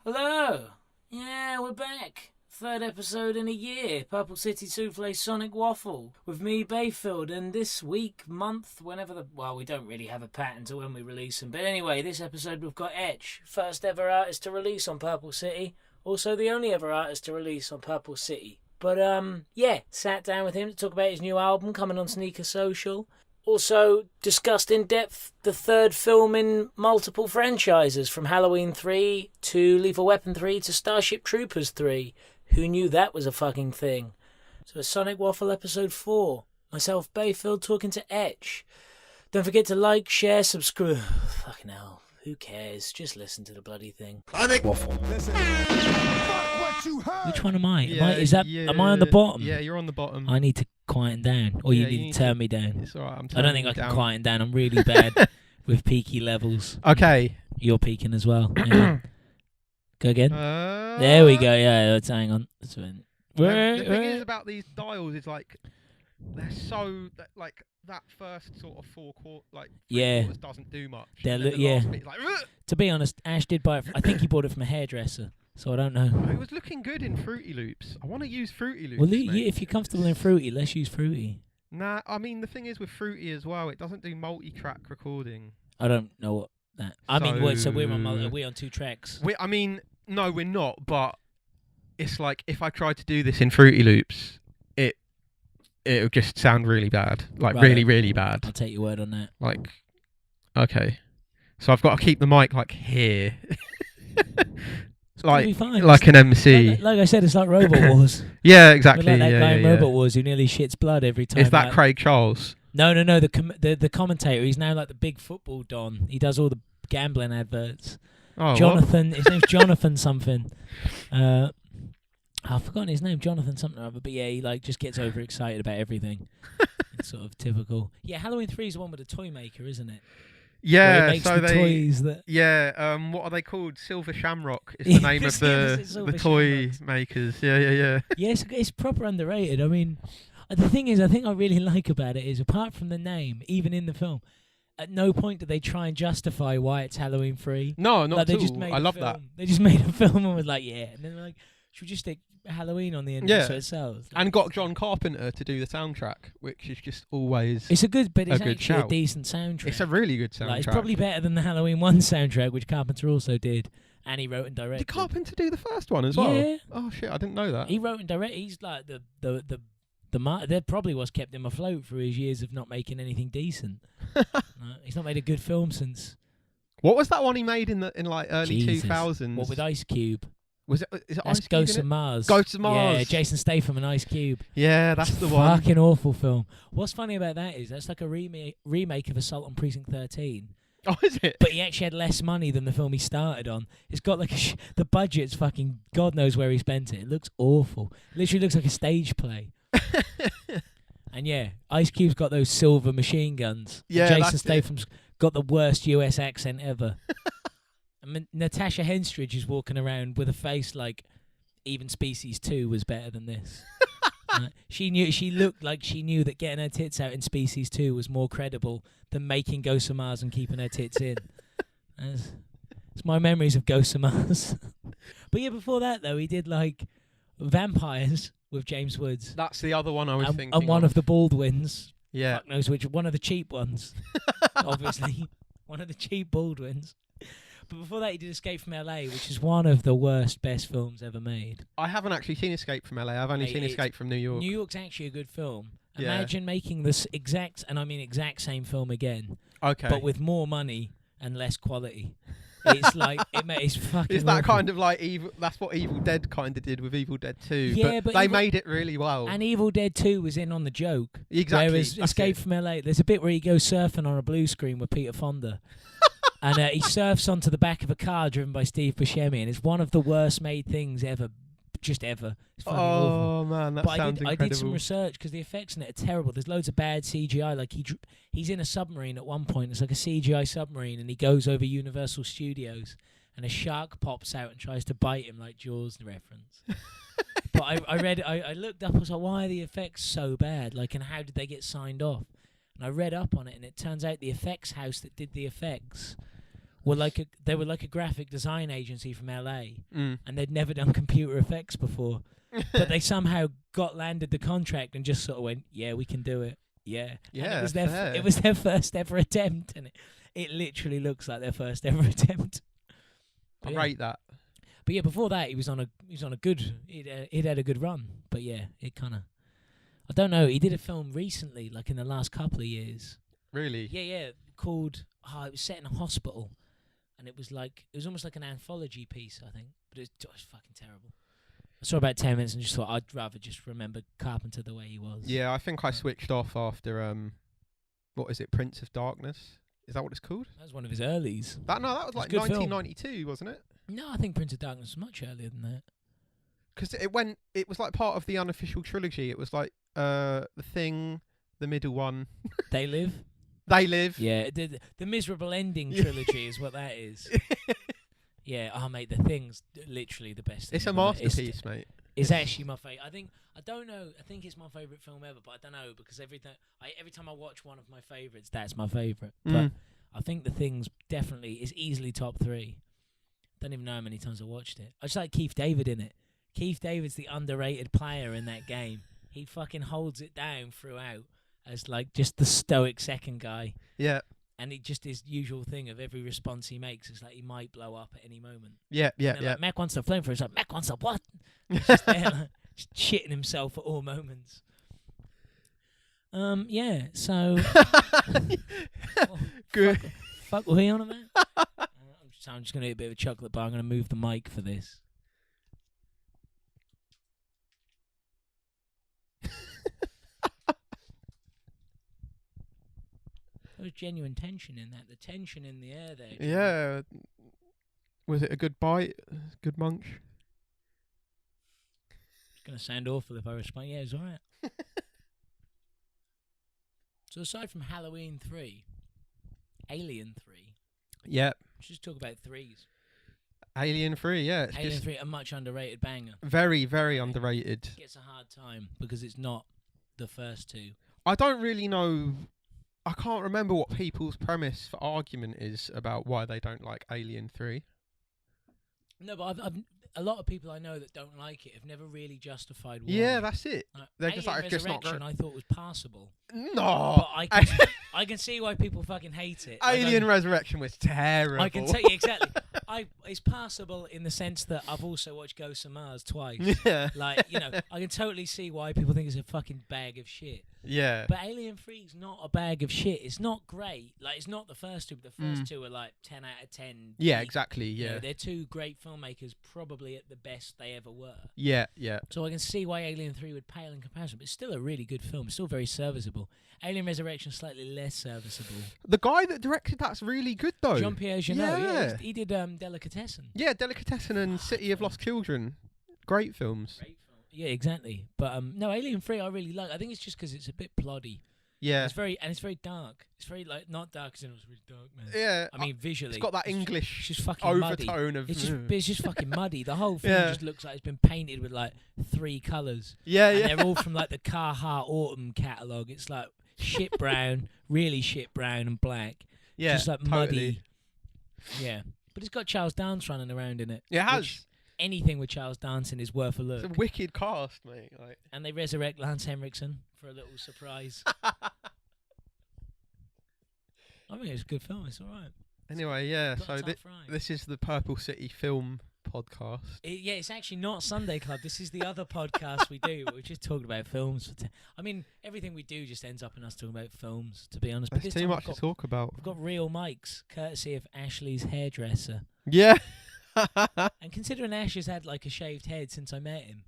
Hello! Yeah, we're back. Third episode in a year. Purple City Souffle Sonic Waffle. With me, Bayfield, and this week, month, whenever well, we don't really have a pattern to when we release them. But anyway, this episode we've got Etch. First ever artist to release on Purple City. Also the only ever artist to release on Purple City. But, sat down with him to talk about his new album coming on Sneaker Social. Also discussed in depth the third film in multiple franchises, from Halloween 3 to Lethal Weapon 3 to Starship Troopers 3. Who knew that was a fucking thing? So Sonic Waffle episode 4. Myself, Bayfield, talking to Etch. Don't forget to like, share, subscribe. Fucking hell, who cares? Just listen to the bloody thing. Sonic Waffle. Listen. Fuck what you heard. Which one am I? Yeah, Am I on the bottom? Yeah, you're on the bottom. I need to quieten down, or you need to turn me down. It's alright, I'm I don't think I can quieten down. I'm really bad with peaky levels. Okay. You're peaking as well. Yeah. Go again. There we go. Yeah, let's hang on. The thing is about these dials is like they're so that first sort of quarters doesn't do much. Last bit is like, to be honest, Ash did buy it. I think he bought it from a hairdresser. So I don't know. It was looking good in Fruity Loops. I want to use Fruity Loops. Well, if you're comfortable in Fruity, let's use Fruity. Nah, I mean the thing is with Fruity as well, it doesn't do multi-track recording. I don't know what that. So we're on two tracks. No, we're not. But it's like if I tried to do this in Fruity Loops, it would just sound really bad, really, really bad. I'll take your word on that. Okay, so I've got to keep the mic here. Like an MC. Like I said, it's like Robot Wars. Yeah, exactly. Like that guy in Robot Wars who nearly shits blood every time. Is that Craig Charles? No. The commentator. He's now like the big football don. He does all the gambling adverts. Oh, Jonathan. His name's Jonathan something. I've forgotten his name. Jonathan something or other. But yeah, he just gets overexcited about everything. It's sort of typical. Yeah, Halloween 3 is the one with the toy maker, isn't it? Yeah, toys that. Yeah, what are they called? Silver Shamrock is the name of the toy makers. Yeah. Yes, it's proper underrated. I mean, the thing is, I think I really like about it is, apart from the name, even in the film, at no point do they try and justify why it's Halloween 3. No, not at all. I love that. They just made a film and was like, yeah, and then they're like, should we just stick Halloween on the end so it sells? And got John Carpenter to do the soundtrack, which is just always it's actually shout. A decent soundtrack. It's a really good soundtrack. It's probably better than the Halloween 1 soundtrack, which Carpenter also did, and he wrote and directed. Did Carpenter do the first one as well? Yeah. Oh shit, I didn't know that. He wrote and directed. He's like that probably was kept him afloat through his years of not making anything decent. He's not made a good film since. What was that one he made in early 2000s? What, with Ice Cube? Is it that's Ice Cube Ghosts of Mars. Ghosts of Mars. Yeah, Jason Statham and Ice Cube. Yeah, that's the one. Fucking awful film. What's funny about that is that's like a remake of Assault on Precinct 13. Oh, is it? But he actually had less money than the film he started on. It's got the budget's fucking God knows where he spent it. It looks awful. It literally looks like a stage play. And yeah, Ice Cube's got those silver machine guns. Yeah, Jason Statham's got the worst US accent ever. I mean, Natasha Henstridge is walking around with a face like even Species 2 was better than this. She looked like she knew that getting her tits out in Species 2 was more credible than making Ghosts of Mars and keeping her tits in. It's my memories of Ghosts of Mars. But yeah, before that though, he did Vampires with James Woods. That's the other one I was thinking. And one of the Baldwins. Yeah. Fuck knows which. One of the cheap ones. Obviously. One of the cheap Baldwins. But before that, he did Escape from LA, which is one of the best films ever made. I haven't actually seen Escape from LA. I've only seen Escape from New York. New York's actually a good film. Yeah. Imagine making this exact same film again. Okay. But with more money and less quality. It's it's fucking Is that awful. kind of like Evil? That's what Evil Dead kind of did with Evil Dead 2. Yeah, but they made it really well. And Evil Dead 2 was in on the joke. Exactly. Whereas Escape from LA, there's a bit where he goes surfing on a blue screen with Peter Fonda. And he surfs onto the back of a car driven by Steve Buscemi, and it's one of the worst made things ever. Just ever. It's fucking awful. Man, that sounds incredible. I did some research because the effects in it are terrible. There's loads of bad CGI. Like he's in a submarine at one point. It's like a CGI submarine, and he goes over Universal Studios, and a shark pops out and tries to bite him, like Jaws reference. But I looked up. I was like, why are the effects so bad? And how did they get signed off? And I read up on it, and it turns out the effects house that did the effects they were like a graphic design agency from LA, and they'd never done computer effects before, but they somehow landed the contract and just sort of went, yeah, we can do it. Yeah. Yeah. It was their first ever attempt, and it literally looks like their first ever attempt. I rate that. But yeah, before that, he was on a good. It had a good run. But yeah, it kind of. I don't know. He did a film recently, like in the last couple of years. Really? Yeah. Called. It was set in a hospital, and it was almost like an anthology piece, I think. But it was fucking terrible. I saw about 10 minutes and just thought I'd rather just remember Carpenter the way he was. Yeah, I think I switched off after what is it, Prince of Darkness? Is that what it's called? That was one of his earlies. That was like 1992, wasn't it? No, I think Prince of Darkness was much earlier than that. Because it was like part of the unofficial trilogy. It was like The Thing, the middle one. They Live? They Live. Yeah, the miserable ending trilogy is what that is. Yeah, mate, The Thing's literally the best thing. It's a masterpiece, mate. It's actually my favourite. I don't know. I think it's my favourite film ever, but I don't know because every time I watch one of my favourites, that's my favourite. But I think The Thing's is easily top 3. Don't even know how many times I watched it. I just like Keith David in it. Keith David's the underrated player in that game. He fucking holds it down throughout as like just the stoic second guy. Yeah. And it just his usual thing of every response he makes is like he might blow up at any moment. Yeah. Like, Mac wants a flamethrower. It's like, Mac wants a what? He's just there, like, just shitting himself at all moments. Yeah, so... Good. Fuck were we on about? I'm just going to eat a bit of a chocolate bar. I'm going to move the mic for this. There was genuine tension in that. The tension in the air there. Yeah. Was it a good bite? Good munch? It's going to sound awful if I respond. Yeah, it's all right. So aside from Halloween 3, Alien 3. Yeah. Let's just talk about 3s. Alien 3, yeah. Alien 3, a much underrated banger. Very, very underrated. It gets a hard time because it's not the first 2. I don't really know... I can't remember what people's premise for argument is about why they don't like Alien 3. No, but I've a lot of people I know that don't like it have never really justified why. Yeah, that's it. They're Alien just like, it's just not Resurrection I thought was passable. No! But I can see why people fucking hate it. Alien Resurrection was terrible. I can tell you exactly. It's passable in the sense that I've also watched Ghosts of Mars twice. Yeah. Like, I can totally see why people think it's a fucking bag of shit. Yeah. But Alien 3 is not a bag of shit. It's not great. Like, it's not the first 2, but the first 2 are like 10 out of 10. Yeah, exactly, yeah. They're 2 great filmmakers, probably at the best they ever were. Yeah, yeah. So I can see why Alien 3 would pale in comparison, but it's still a really good film. It's still very serviceable. Alien Resurrection slightly less serviceable. The guy that directed that's really good, though. Jean-Pierre Jeunet, yeah. He did Delicatessen. Yeah, Delicatessen and City of Lost Children. Great films. Great film. Yeah, exactly. But no, Alien 3 I really like. I think it's just because it's a bit ploddy. Yeah. It's very dark. It's very like not dark as in it was really dark, man. Yeah. I mean visually. It's got that English just fucking overtone muddy. of It's just fucking muddy. The whole thing just looks like it's been painted with like 3 colours. Yeah, and yeah. They're all from like the Carhartt Autumn catalogue. It's like shit brown, really shit brown and black. Yeah. Just like totally. muddy. Yeah. But it's got Charles Dance running around in it. It has. Anything with Charles Dance in is worth a look. It's a wicked cast, mate. Like. And they resurrect Lance Henriksen for a little surprise. I think it's a good film. It's all right. Anyway, yeah. Got So a tough ride. this is the Purple City Film Podcast. Yeah, it's actually not Sunday Club. This is the other podcast we do. We're just talking about films. I mean, everything we do just ends up in us talking about films, to be honest. But There's this too time much to talk about. We've got real mics, courtesy of Ashley's hairdresser. Yeah. And considering Ash has had like a shaved head since I met him,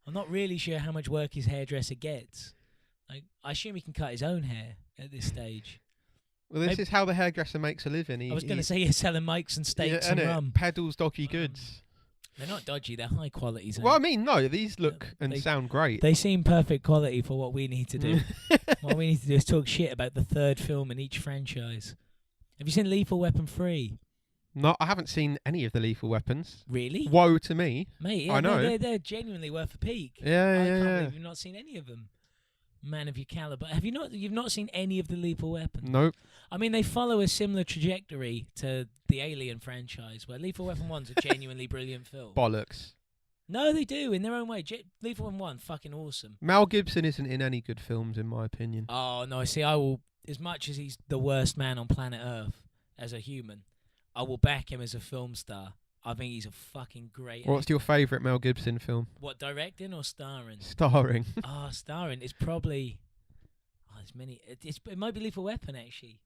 I'm not really sure how much work his hairdresser gets. Like, I assume he can cut his own hair at this stage. Well, this is how the hairdresser makes a living. I was going to say he's selling mics and steaks and rum. Peddles dodgy goods. They're not dodgy, they're high quality. Well, I mean, no, these look and sound great. They seem perfect quality for what we need to do. What we need to do is talk shit about the 3rd film in each franchise. Have you seen Lethal Weapon 3? No, I haven't seen any of the Lethal Weapons. Really? Woe to me. Mate, yeah, I know. They're genuinely worth a peek. Yeah, I yeah, can't yeah. believe you've not seen any of them. man of your caliber. You've not seen any of the Lethal Weapon? Nope. I mean, they follow a similar trajectory to the Alien franchise, where Lethal Weapon 1's a genuinely brilliant film. Bollocks. No, they do, in their own way. Lethal Weapon 1, fucking awesome. Mel Gibson isn't in any good films, in my opinion. Oh, no, see, I will, as much as he's the worst man on planet Earth as a human, I will back him as a film star. I think he's a fucking great What's actor. your favourite Mel Gibson film? What, directing or starring? Starring. Starring is probably... there's many. It might be Lethal Weapon, actually.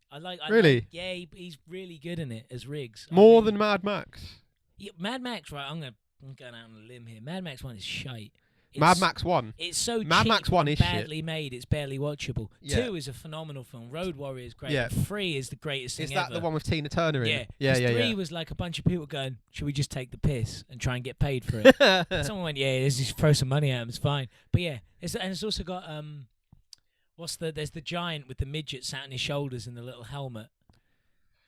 Really? Yeah, he's really good in it as Riggs. More than Mad Max? Yeah, Mad Max, right, I'm going out on a limb here. Mad Max 1 is shite. Mad Max 1? It's so Mad cheap Max 1 is badly shit. made, it's barely watchable. Yeah. 2 is a phenomenal film. Road Warrior is great. Yeah. 3 is the greatest thing Is that ever. the one with Tina Turner in Yeah. it? Yeah, yeah, 3 yeah. was like a bunch of people going, should we just take the piss and try and get paid for it? And someone went, yeah, let's just throw some money at him, it's fine. But yeah, it's also got, there's the giant with the midget sat on his shoulders in the little helmet.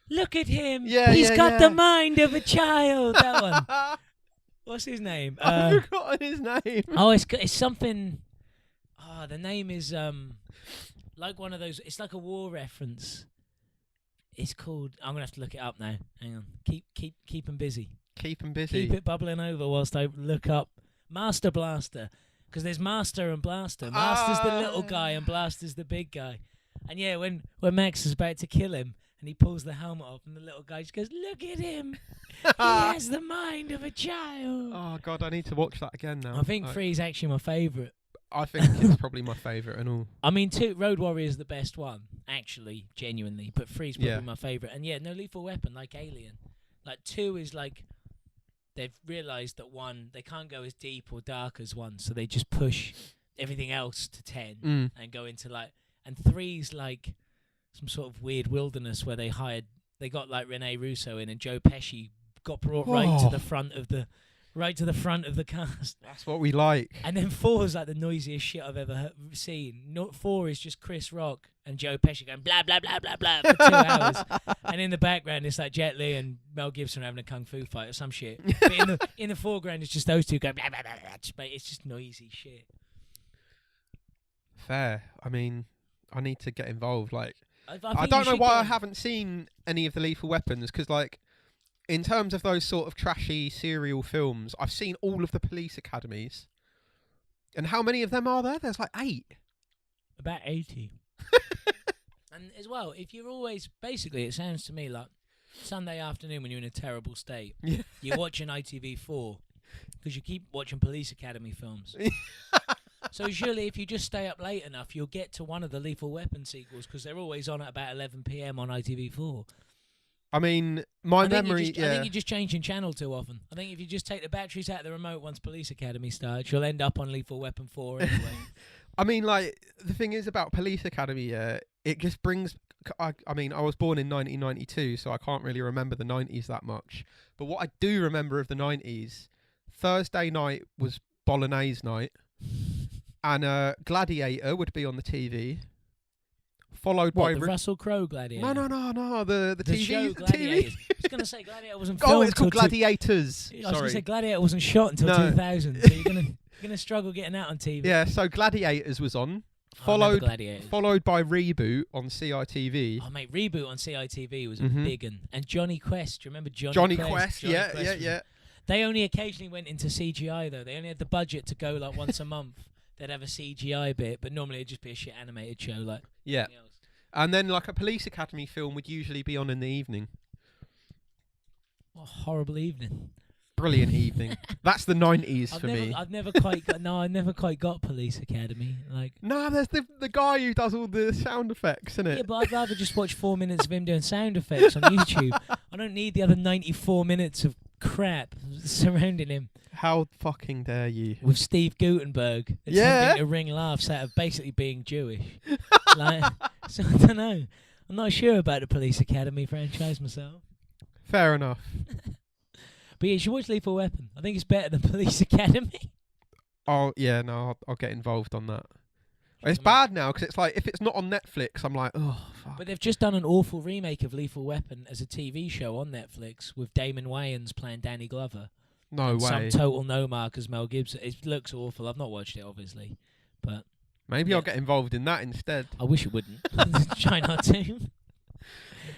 Look at him. Yeah, He's yeah, got yeah. the mind of a child. That one. What's his name? I've forgotten his name. Oh, it's something. Oh, the name is like one of those. It's like a war reference. It's called. I'm gonna have to look it up now. Hang on. Keep him busy. Keep him busy. Keep it bubbling over whilst I look up Master Blaster, because there's Master and Blaster. Master's the little guy and Blaster's the big guy. And yeah, when Max is about to kill him and he pulls the helmet off and the little guy just goes, "Look at him. He has the mind of a child." Oh God, I need to watch that again now. I think 3 is actually my favourite. I think it's probably my favourite and all. I mean, 2, Road Warrior is the best one, actually, genuinely. But 3 is probably Yeah. my favourite. And yeah, no Lethal Weapon, like Alien. Like 2 is like, they've realised that 1, they can't go as deep or dark as 1, so they just push everything else to 10 and go into like, and 3's like some sort of weird wilderness where they got like Rene Russo in, and Joe Pesci got brought right to the front of the cast. That's what we like. And then 4 is like the noisiest shit I've ever seen. 4 is just Chris Rock and Joe Pesci going blah blah blah blah blah for 2 hours, and in the background it's like Jet Li and Mel Gibson having a kung fu fight or some shit. But in the foreground it's just those two going blah blah blah blah. It's just noisy shit. Fair. I mean, I need to get involved. Like, I don't know why I haven't seen any of the Lethal Weapons, because like, in terms of those sort of trashy serial films, I've seen all of the Police Academies. And how many of them are there? There's like 8. About 80. And as well, if you're always, basically, it sounds to me like Sunday afternoon when you're in a terrible state, you're watching ITV4 because you keep watching Police Academy films. So surely if you just stay up late enough, you'll get to one of the Lethal Weapon sequels, because they're always on at about 11 p.m. on ITV4. I mean, my memory. I think you're just changing channel too often. I think if you just take the batteries out of the remote once Police Academy starts, you'll end up on Lethal Weapon 4 anyway. I mean, like, the thing is about Police Academy, it just brings... I mean, I was born in 1992, so I can't really remember the 90s that much. But what I do remember of the 90s, Thursday night was Bolognese night, and Gladiator would be on the TV, followed by... the Russell Crowe Gladiator? No, the The TV. show The Gladiators. TV. I was going to say Gladiator wasn't filmed. Oh, it's called till Gladiators. I was going to say Sorry. Gladiator wasn't shot until No. 2000, so you're gonna struggle getting out on TV. Yeah, so Gladiators was on, I remember followed Gladiators. followed by Reboot on CITV. Oh mate, Reboot on CITV was a Mhm. big one. And Johnny Quest, do you remember Johnny Quest, Johnny yeah, Quest yeah, was- yeah. They only occasionally went into CGI though. They only had the budget to go like once a month. They'd have a CGI bit, but normally it'd just be a shit animated show like Yeah. anything else. And then like a Police Academy film would usually be on in the evening. What a horrible evening. Brilliant evening. That's the 90s for me. I've never quite got I never quite got Police Academy. Like No, there's the guy who does all the sound effects, isn't it? yeah, but I'd rather just watch 4 minutes of him doing sound effects on YouTube. I don't need the other 94 minutes of crap surrounding him. How fucking dare you? With Steve Guttenberg attempting to wring laughs out of basically being Jewish. Like, so I don't know. I'm not sure about the Police Academy franchise myself. Fair enough. But yeah, you should watch Lethal Weapon. I think it's better than Police Academy. Oh, yeah, no, I'll get involved on that. It's bad now, because it's like, if it's not on Netflix, I'm like, oh, fuck. But they've just done an awful remake of Lethal Weapon as a TV show on Netflix with Damon Wayans playing Danny Glover. No and way. Some total no mark as Mel Gibson. It looks awful. I've not watched it, obviously. But Maybe I'll get involved in that instead. I wish it wouldn't. Try not to.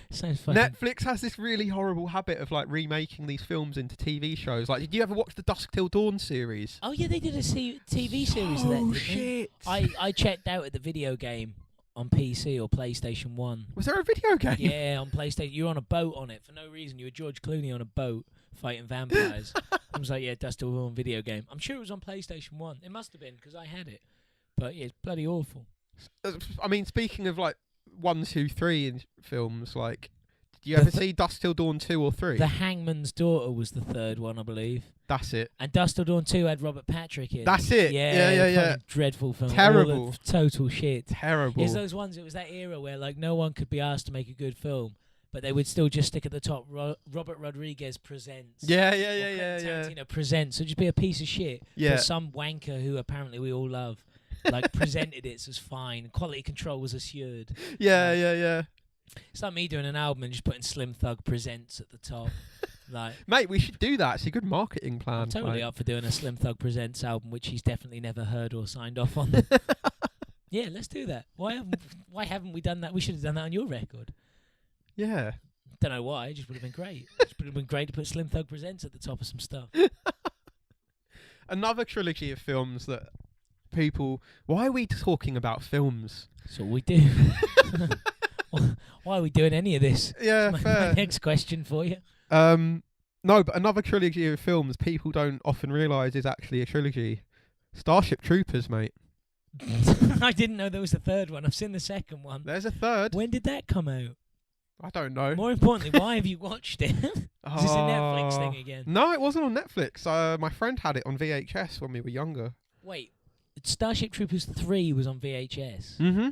Sounds funny. Netflix has this really horrible habit of like remaking these films into TV shows. Like, did you ever watch the Dusk Till Dawn series? Oh yeah, they did a TV series of that. Oh Didn't shit! they? I checked out at the video game on PC or PlayStation 1. Was there a video game? Yeah, on PlayStation. You were on a boat on it for no reason. You were George Clooney on a boat fighting vampires. I was like, yeah, Dusk Till Dawn video game. I'm sure it was on PlayStation 1. It must have been because I had it. But yeah, it's bloody awful. I mean, speaking of like 1, 2, 3 in films, like, did you ever see Dusk Till Dawn 2 or 3? The Hangman's Daughter was the third one, I believe. That's it. And Dusk Till Dawn 2 had Robert Patrick in. That's it. Yeah. Yeah. Dreadful film. Terrible. Total shit. Terrible. It's those ones, it was that era where like no one could be asked to make a good film, but they would still just stick at the top, Robert Rodriguez presents. Yeah. Tarantino presents. So just be a piece of shit. Yeah. But some wanker who apparently we all love, like, presented it as fine. Quality control was assured. Yeah. It's like me doing an album and just putting Slim Thug presents at the top. Like, Mate, we should do that. It's a good marketing plan. I'm totally up for doing a Slim Thug presents album, which he's definitely never heard or signed off on. Yeah, let's do that. Why haven't we done that? We should have done that on your record. Yeah. Don't know why. It just would have been great. It would have been great to put Slim Thug presents at the top of some stuff. Another trilogy of films that people... Why are we talking about films? That's all we do. Why are we doing any of this? Yeah, That's fair. my next question for you. No, but another trilogy of films people don't often realise is actually a trilogy. Starship Troopers, mate. I didn't know there was a third one. I've seen the second one. There's a third. When did that come out? I don't know. More importantly, why have you watched it? Is this a Netflix thing again? No, it wasn't on Netflix. My friend had it on VHS when we were younger. Wait, Starship Troopers 3 was on VHS? Mm-hmm.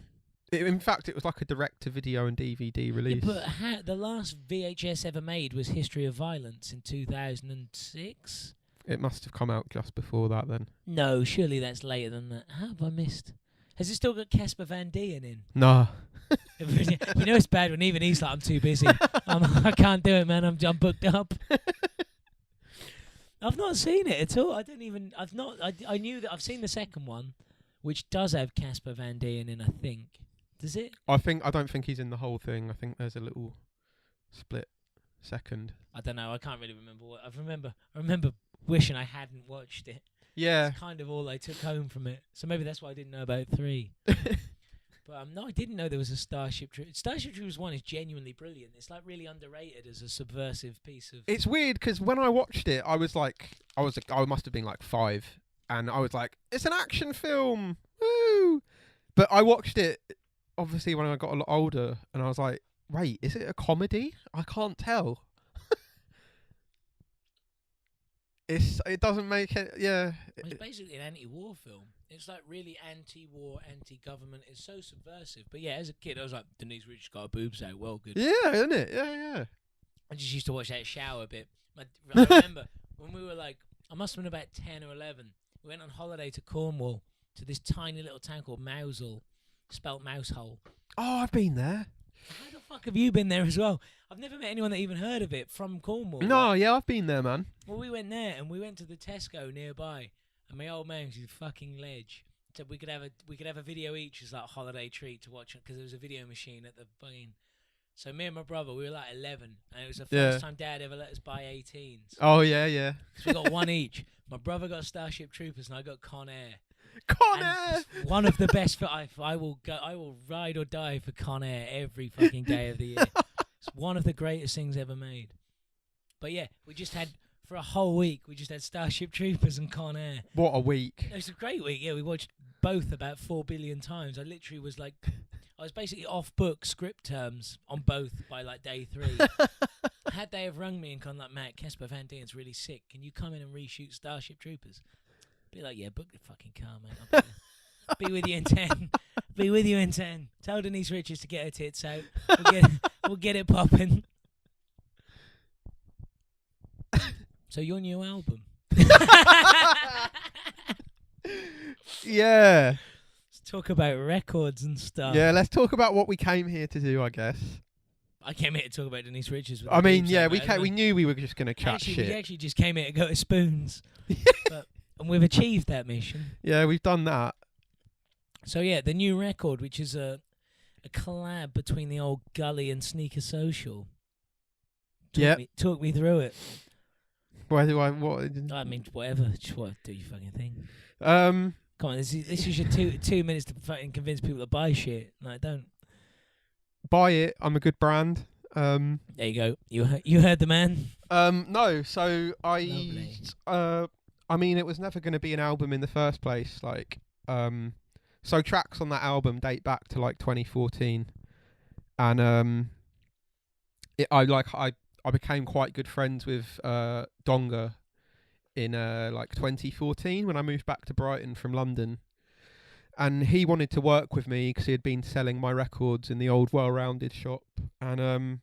In fact, it was like a direct-to-video and DVD release. Yeah, but the last VHS ever made was History of Violence in 2006? It must have come out just before that then. No, surely that's later than that. How have I missed? Has it still got Casper Van Dien in? No. You know it's bad when even he's like, I'm too busy. I can't do it, man. I'm booked up. I've not seen it at all. I knew that I've seen the second one, which does have Casper Van Dien in, I think. Does it? I don't think he's in the whole thing. I think there's a little split second. I don't know. I can't really remember what. I remember wishing I hadn't watched it. Yeah. That's kind of all I took home from it. So maybe that's why I didn't know about 3. But no, I didn't know there was a Starship Troopers. Starship Troopers 1 is genuinely brilliant. It's like really underrated as a subversive piece of... It's weird because when I watched it, I must have been like 5, and I was like, it's an action film, woo! But I watched it, obviously, when I got a lot older, and I was like, wait, is it a comedy? I can't tell. It doesn't make it, yeah. It's basically an anti-war film. It's like really anti-war, anti-government. It's so subversive. But yeah, as a kid, I was like, Denise Richards got her boobs out. Well, good. Yeah, isn't it? Yeah. I just used to watch that shower bit. I remember when we were like, I must have been about 10 or 11. We went on holiday to Cornwall to this tiny little town called Mousehole, spelt Mousehole. Oh, I've been there. How the fuck have you been there as well? I've never met anyone that even heard of it from Cornwall. No, yeah, I've been there, man. Well, we went there and we went to the Tesco nearby, and my old man was a fucking ledge. So we could have a video each as like a holiday treat to watch because there was a video machine at the fucking. So me and my brother, we were like 11, and it was the first time Dad ever let us buy 18s. Oh yeah. So we got one each. My brother got Starship Troopers, and I got Con Air. Con Air. One of the best. I will ride or die for Con Air every fucking day of the year. It's one of the greatest things ever made. But yeah, we just had for a whole week. We just had Starship Troopers and Con Air. What a week! It was a great week. Yeah, we watched both about 4 billion times. I literally was like, I was basically off book script terms on both by like day 3. Had they have rung me and gone like, Matt, Casper Van Dien's really sick. Can you come in and reshoot Starship Troopers? Be like, yeah, book the fucking car, mate. I'll be with you in 10. Be with you in 10. Tell Denise Richards to get her tits out. We'll get it popping. So your new album. Yeah. Let's talk about records and stuff. Yeah, let's talk about what we came here to do, I guess. I came here to talk about Denise Richards. I mean, yeah, we knew we were just going to chat shit. We actually just came here to go to Spoons. And we've achieved that mission. Yeah, we've done that. So yeah, the new record, which is a collab between the old Gully and Sneaker Social. Talk me through it. Why do I what? I mean, whatever. Just do your fucking thing. Um, Come on, this is your 2 minutes to fucking convince people to buy shit. Like, don't. buy it. I'm a good brand. There you go. You heard the man. No. So Lovely. I mean, it was never going to be an album in the first place. Like, so tracks on that album date back to like 2014, and I became quite good friends with Donga in like 2014 when I moved back to Brighton from London, and he wanted to work with me because he had been selling my records in the old Well-Rounded shop, and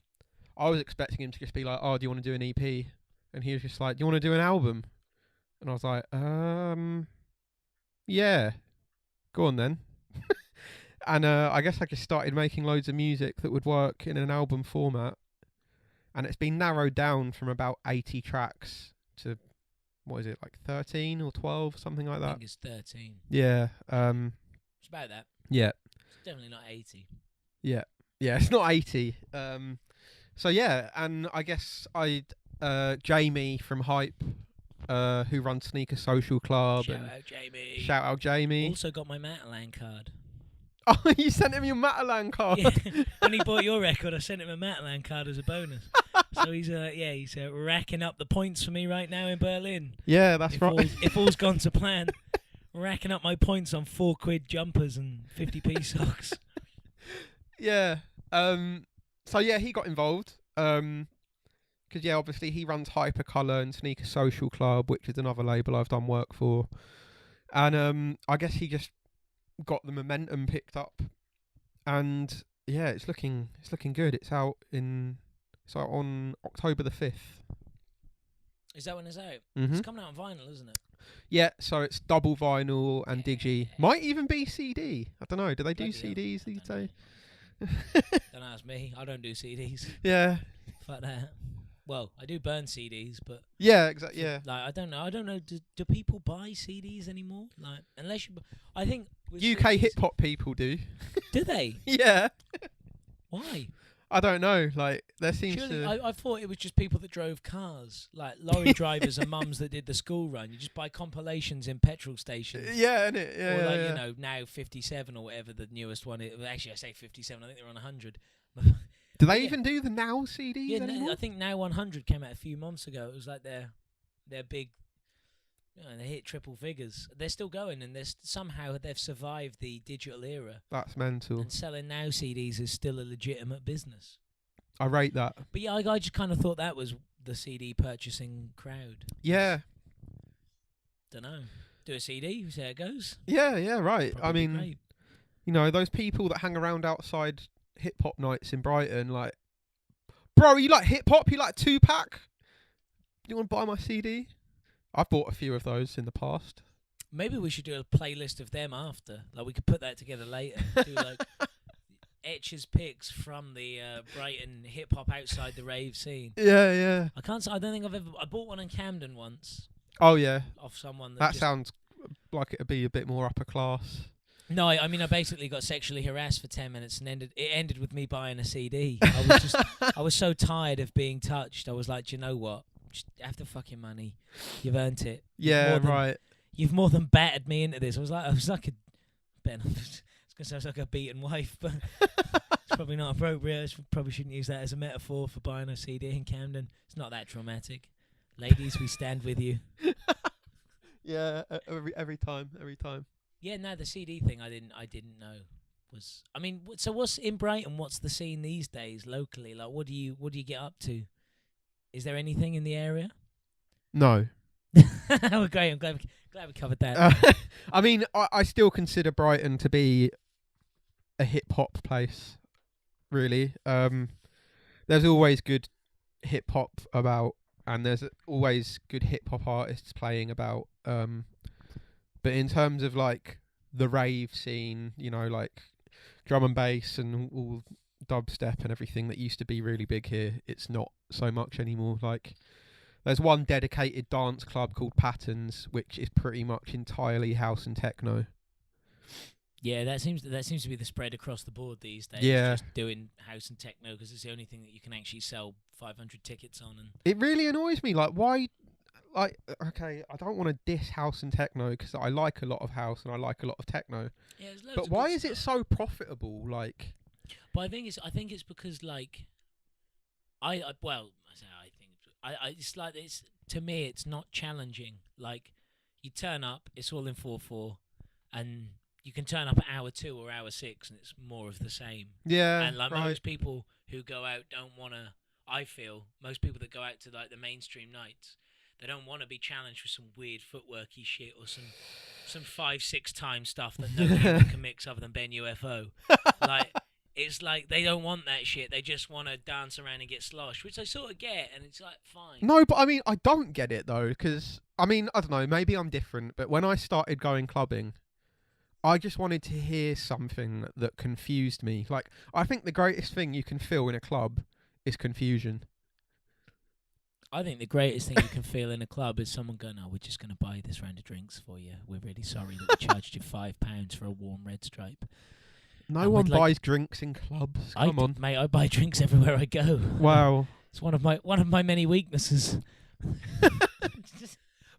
I was expecting him to just be like, "Oh, do you want to do an EP?" And he was just like, "Do you want to do an album?" And I was like, yeah, go on then. And I guess I just started making loads of music that would work in an album format. And it's been narrowed down from about 80 tracks to, what is it, like 13 or 12, something like I that. think it's 13. Yeah. It's about that. Yeah. It's definitely not 80. Yeah. Yeah, it's not 80. So yeah, and I guess Jamie from Hype, who runs Sneaker Social Club. Shout out Jamie. Shout out Jamie. Also got my Matalan card. Oh, you sent him your Matalan card. Yeah. When he bought your record, I sent him a Matalan card as a bonus. So he's racking up the points for me right now in Berlin. Yeah, that's right. If all's gone to plan, racking up my points on £4 jumpers and 50p socks. Yeah. So yeah, he got involved. Because yeah, obviously he runs Hypercolour and Sneaker Social Club, which is another label I've done work for. And I guess he just got the momentum picked up, and yeah, it's looking good. It's out on October the 5th. Is that when it's out? Mm-hmm. It's coming out on vinyl, isn't it? Yeah, so it's double vinyl and digi. Might even be CD. I don't know. Do they do CDs these days? Don't ask me. I don't do CDs. Yeah. Fuck that. Well, I do burn CDs, but yeah, exactly. Yeah. Like, I don't know. Do people buy CDs anymore? Like, unless you, I think with UK CDs, hip hop people do. Do they? Yeah. Why? I don't know. Like, there seems Surely, to. I thought it was just people that drove cars, like lorry drivers and mums that did the school run. You just buy compilations in petrol stations. Yeah, innit? Yeah. Or like, yeah. you know, now 57 or whatever the newest one is. Well, actually, I say 57. I think they're on 100. Do they even do the Now CDs Yeah, anymore? I think Now 100 came out a few months ago. It was like their big, you know, they hit triple figures. They're still going, and somehow they've survived the digital era. That's mental. And selling Now CDs is still a legitimate business. I rate that. But yeah, I just kind of thought that was the CD purchasing crowd. Yeah. Don't know. Do a CD, see how it goes. Yeah, right. Probably I mean, great. you know, those people that hang around outside hip hop nights in Brighton, like, bro, you like hip hop? You like Tupac? You want to buy my CD? I've bought a few of those in the past. Maybe we should do a playlist of them after. Like, we could put that together later. Do like Etch's picks from the Brighton hip hop outside the rave scene. Yeah. I can't say I don't think I bought one in Camden once. Oh yeah. Off someone That sounds like it'd be a bit more upper class. No, I mean I basically got sexually harassed for 10 minutes and it ended with me buying a CD. I was so tired of being touched. I was like, do you know what? Just have the fucking money. You've earned it. Yeah, right. You've more than battered me into this. I was like Ben. I was gonna sound like a beaten wife, but it's probably not appropriate. I probably shouldn't use that as a metaphor for buying a CD in Camden. It's not that traumatic. Ladies, we stand with you. Yeah, every time. Yeah, no, the CD thing I didn't know was. I mean, so what's in Brighton? What's the scene these days locally? Like, what do you get up to? Is there anything in the area? No. We're great. I'm glad we covered that. I mean, I still consider Brighton to be a hip hop place. Really, there's always good hip hop about, and there's always good hip hop artists playing about. But in terms of like the rave scene, you know, like drum and bass and all dubstep and everything that used to be really big here, it's not so much anymore. Like, there's one dedicated dance club called Patterns, which is pretty much entirely house and techno. Yeah, that seems to be the spread across the board these days. Yeah. Just doing house and techno because it's the only thing that you can actually sell 500 tickets on. And It really annoys me. Like, why? Like, okay, I don't want to diss house and techno because I like a lot of house and I like a lot of techno. yeah, there's loads But of why good is it stuff. so profitable? Like, But I think it's because like it's like it's to me it's not challenging. Like you turn up, it's all in 4/4, and you can turn up at hour 2 or hour 6, and it's more of the same. yeah, And like right. most people who go out don't want to. I feel most people that go out to like the mainstream nights, they don't want to be challenged with some weird footworky shit or some 5-6 time stuff that nobody can mix other than Ben UFO. Like it's like they don't want that shit. They just want to dance around and get sloshed, which I sort of get, and it's like fine. No, but I mean, I don't get it though, because I mean, I don't know, maybe I'm different, but when I started going clubbing, I just wanted to hear something that confused me. Like, I think the greatest thing you can feel in a club is confusion. I think the greatest thing you can feel in a club is someone going, "Oh, we're just going to buy this round of drinks for you. We're really sorry that we charged you £5 for a warm red stripe." No And one we'd like- buys drinks in clubs. Come on. Mate. I buy drinks everywhere I go. Wow. It's one of my many weaknesses.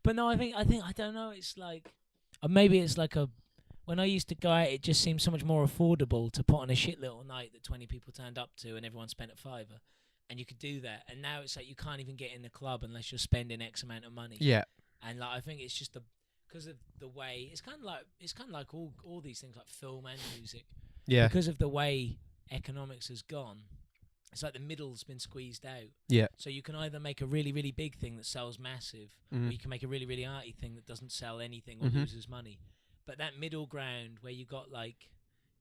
But no, I don't know. It's like, or maybe it's like when I used to go out, it just seemed so much more affordable to put on a shit little night that 20 people turned up to and everyone spent a £5, and you could do that. And now it's like you can't even get in the club unless you're spending X amount of money. Yeah. And like I think it's just because of the way it's kind of like all these things like film and music. Yeah. Because of the way economics has gone, it's like the middle's been squeezed out. Yeah. So you can either make a really, really big thing that sells massive, or you can make a really, really arty thing that doesn't sell anything or loses money. But that middle ground where you got like,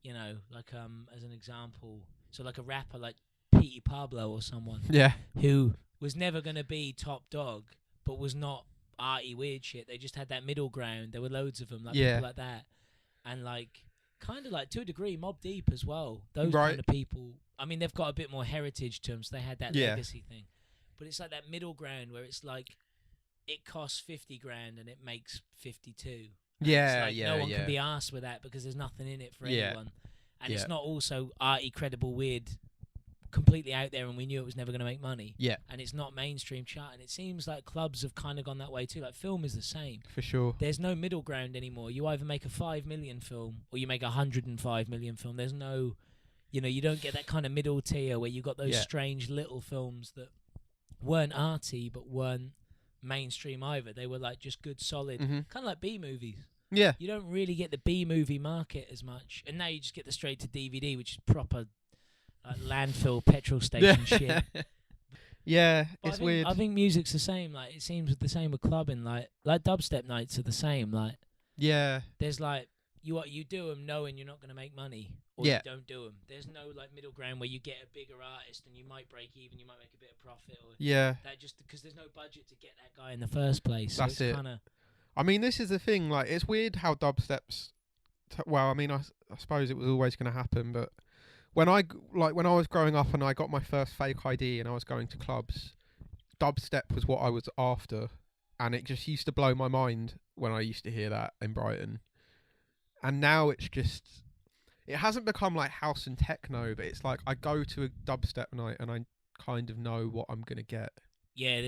you know, like as an example, so like a rapper like Petey Pablo or someone Yeah. who was never going to be top dog, but was not arty weird shit. They just had that middle ground. There were loads of them, like people like that, and like kind of like to a degree Mobb Deep as well. Those kind of people. I mean, they've got a bit more heritage to them, so they had that legacy thing. But it's like that middle ground where it's like it costs 50 grand and it makes 52. Yeah, it's like no one can be arsed with that because there's nothing in it for anyone. And it's not also arty, credible, weird, completely out there, and we knew it was never going to make money. Yeah. And it's not mainstream chart, and it seems like clubs have kind of gone that way too. Like film is the same. For sure. There's no middle ground anymore. You either make a 5 million film or you make a 105 million film. There's no, you know, you don't get that kind of middle tier where you got those strange little films that weren't arty but weren't mainstream either. They were like just good, solid, kind of like B movies. Yeah. You don't really get the B movie market as much, and now you just get the straight to DVD, which is proper like landfill petrol station shit. Yeah, But it's weird. I think music's the same. Like it seems the same with clubbing. Like dubstep nights are the same. Like Yeah. there's like you do them knowing you're not going to make money, or you don't do them. There's no like middle ground where you get a bigger artist and you might break even, you might make a bit of profit, or that just because there's no budget to get that guy in the first place. So That's it's it. Kinda, I mean, this is the thing. Like, it's weird how dubstep's. Well, I mean, I suppose it was always going to happen, but when I was growing up and I got my first fake ID and I was going to clubs, dubstep was what I was after, and it just used to blow my mind when I used to hear that in Brighton. And now it's just, it hasn't become like house and techno, but it's like I go to a dubstep night and I kind of know what I'm gonna get. yeah,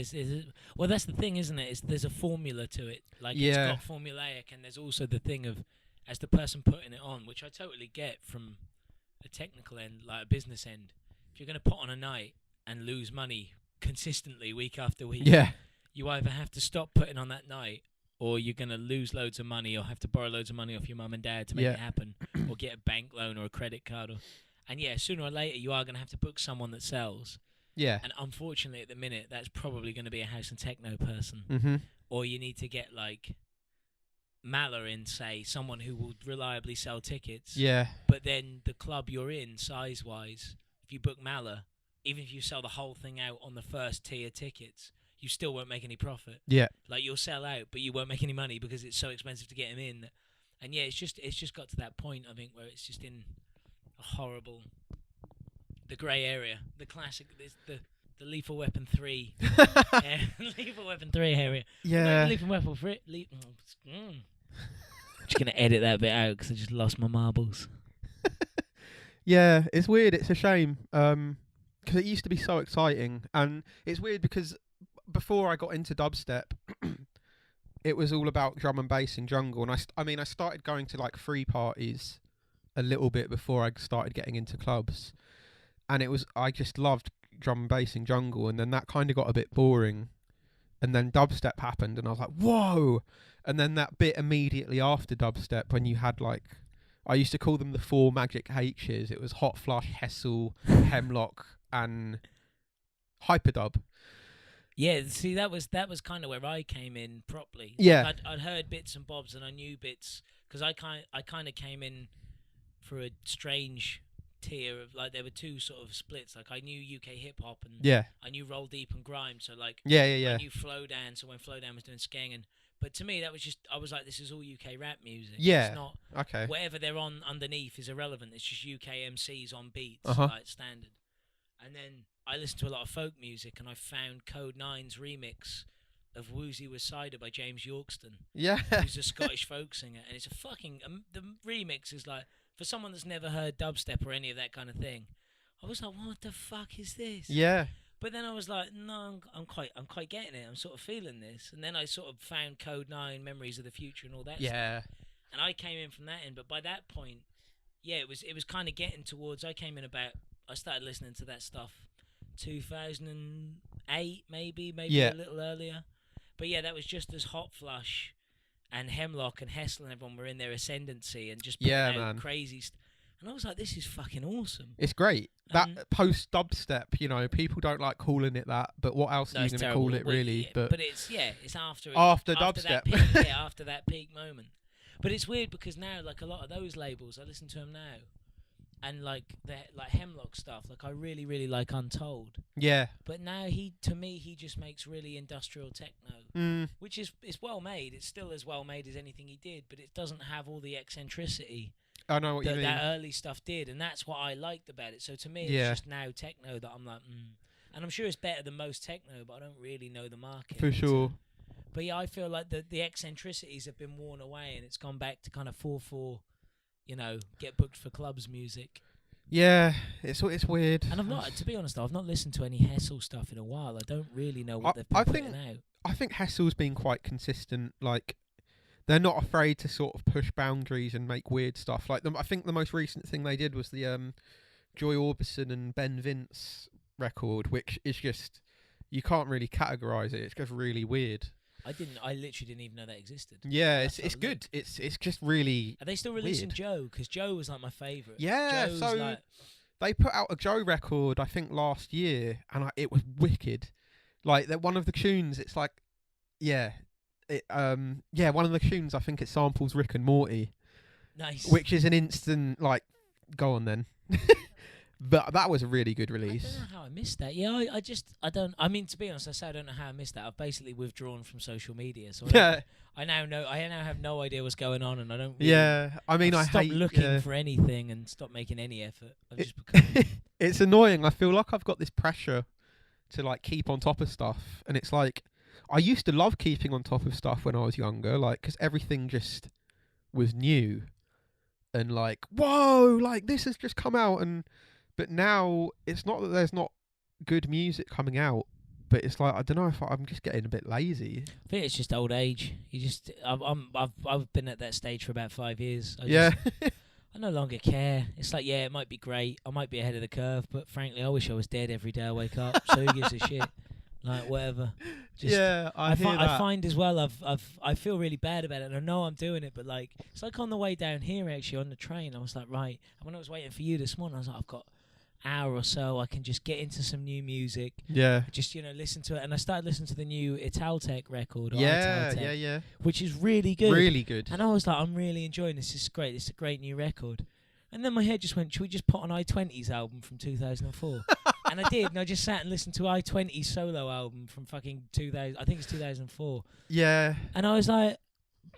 well, that's the thing, isn't it? There's a formula to it. Like it's got formulaic, and there's also the thing of as the person putting it on, which I totally get from a technical end, like a business end. If you're going to put on a night and lose money consistently week after week, you either have to stop putting on that night, or you're going to lose loads of money, or have to borrow loads of money off your mum and dad to make it happen, or get a bank loan or a credit card. And sooner or later you are going to have to book someone that sells. Yeah. And unfortunately at the minute that's probably going to be a house and techno person. Mm-hmm. Or you need to get like Mala in, say, someone who will reliably sell tickets. Yeah. But then the club you're in, size-wise, if you book Mala, even if you sell the whole thing out on the first tier tickets, you still won't make any profit. Yeah. Like you'll sell out, but you won't make any money because it's so expensive to get them in. And it's just got to that point, I think, where it's just in a horrible, the grey area, the classic, the Lethal Weapon 3, Lethal Weapon 3 area. Yeah. Lethal Weapon 3. just gonna edit that bit out because I just lost my marbles. Yeah, it's weird. It's a shame. 'Cause it used to be so exciting, and it's weird because before I got into dubstep, it was all about drum and bass and jungle. And I started going to like free parties a little bit before I started getting into clubs, and I just loved drum and bass and jungle, and then that kind of got a bit boring, and then dubstep happened, and I was like, whoa! And then that bit immediately after dubstep, when you had like, I used to call them the 4 magic H's. It was Hot Flush, Hessel, Hemlock, and Hyperdub. Yeah, see, that was kind of where I came in properly. Yeah. Like, I'd heard bits and bobs, and I knew bits because I kind of came in for a strange tier of like there were 2 sort of splits. Like I knew UK hip hop and Yeah. I knew Roll Deep and Grime. So like Yeah. I knew Flow Dance. So when Flow Dance was doing skeng, but to me that was just I was like, this is all UK rap music. Yeah. It's not Okay. whatever they're on underneath is irrelevant. It's just UK MCs on beats, like standard. And then I listened to a lot of folk music, and I found Code 9's remix of Woozy with Cider by James Yorkston, Yeah. who's a Scottish folk singer, and it's a fucking the remix is like, for someone that's never heard dubstep or any of that kind of thing, I was like, what the fuck is this? Yeah. But then I was like, no, I'm quite getting it. I'm sort of feeling this. And then I sort of found Code 9, Memories of the Future, and all that stuff. And I came in from that end. But by that point, yeah, it was kind of getting towards. I started listening to that stuff 2008, maybe a little earlier. But yeah, that was just as Hot Flush and Hemlock and Hessel and everyone were in their ascendancy and just putting out crazy and I was like, this is fucking awesome. It's great. That post dubstep, people don't like calling it that, but what else are you going to call it, really? But it's after dubstep. That peak, after that peak moment. But it's weird because now, like a lot of those labels, I listen to them now, and like Hemlock stuff, like I really, really like Untold. Yeah. But now he just makes really industrial techno, which is well made. It's still as well made as anything he did, but it doesn't have all the eccentricity. I know what you mean. That early stuff did, and that's what I liked about it. So to me, it's just now techno that I'm like, and I'm sure it's better than most techno, but I don't really know the market. For sure. But yeah, I feel like the eccentricities have been worn away, and it's gone back to kind of 4/4, get booked for clubs music. Yeah, it's weird. And to be honest, I've not listened to any Hessel stuff in a while. I don't really know what they've been putting out. I think Hessel's been quite consistent. Like, they're not afraid to sort of push boundaries and make weird stuff. Like, I think the most recent thing they did was the Joy Orbison and Ben Vince record, which is just, you can't really categorize it. It's just really weird. I literally didn't even know that existed. Yeah, it's good. It's just really. Are they still releasing weird. Joe? Because Joe was like my favourite. Yeah, Joe's so they put out a Joe record, I think, last year, and it was wicked. Like, that one of the tunes, it's like, one of the tunes, I think it samples Rick and Morty. Nice. Which is an instant, like, go on then. But that was a really good release. I don't know how I missed that. Yeah, I don't. I mean, to be honest, I don't know how I missed that. I've basically withdrawn from social media, so I now have no idea what's going on, and I don't. Really, yeah, I mean, I stopped hate looking for anything and stopped making any effort. I've just become. It's annoying. I feel like I've got this pressure to like keep on top of stuff, and it's like I used to love keeping on top of stuff when I was younger, like because everything just was new, and like whoa, like this has just come out and. But now it's not that there's not good music coming out, but it's like I don't know if I'm just getting a bit lazy. I think it's just old age. I've been at that stage for about 5 years. I no longer care. It's like it might be great. I might be ahead of the curve, but frankly, I wish I was dead every day I wake up. So who gives a shit? Like whatever. Just, I hear that. I find as well. I feel really bad about it, and I know I'm doing it, but like it's like on the way down here actually on the train. I was like, right. And when I was waiting for you this morning, I was like, I've got. Hour or so I can just get into some new music, just listen to it, and I started listening to the new Italtech record, which is really good, and I was like, I'm really enjoying this. It's great. It's a great new record. And then my head just went, should we just put on I20's album from 2004? And I did, and I just sat and listened to I20's solo album from fucking 2000. I think it's 2004. Yeah. And I was like,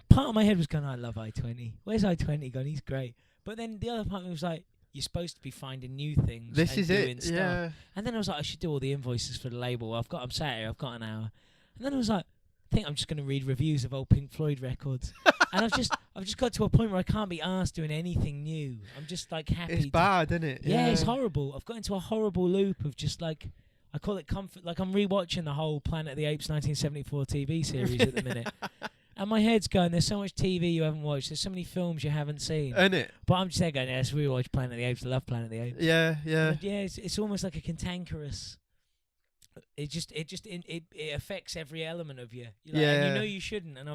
part of my head was going, I love I20. Where's I20 gone? He's great. But then the other part of me was like, you're supposed to be finding new things. This is doing it, stuff. yeah. And then I was like, I should do all the invoices for the label. I'm sat here, I've got an hour. And then I was like, think I'm just going to read reviews of old Pink Floyd records. And I've just got to a point where I can't be asked doing anything new. I'm just like happy. It's bad, isn't it? Yeah, it's horrible. I've got into a horrible loop of just like, I call it comfort. Like I'm rewatching the whole Planet of the Apes 1974 TV series at the minute. And my head's going, there's so much TV you haven't watched. There's so many films you haven't seen. Isn't it? But I'm just there going, let's rewatch Planet of the Apes. I love Planet of the Apes. Yeah. And it's almost like a cantankerous. It affects every element of you. You're like, and you know you shouldn't. And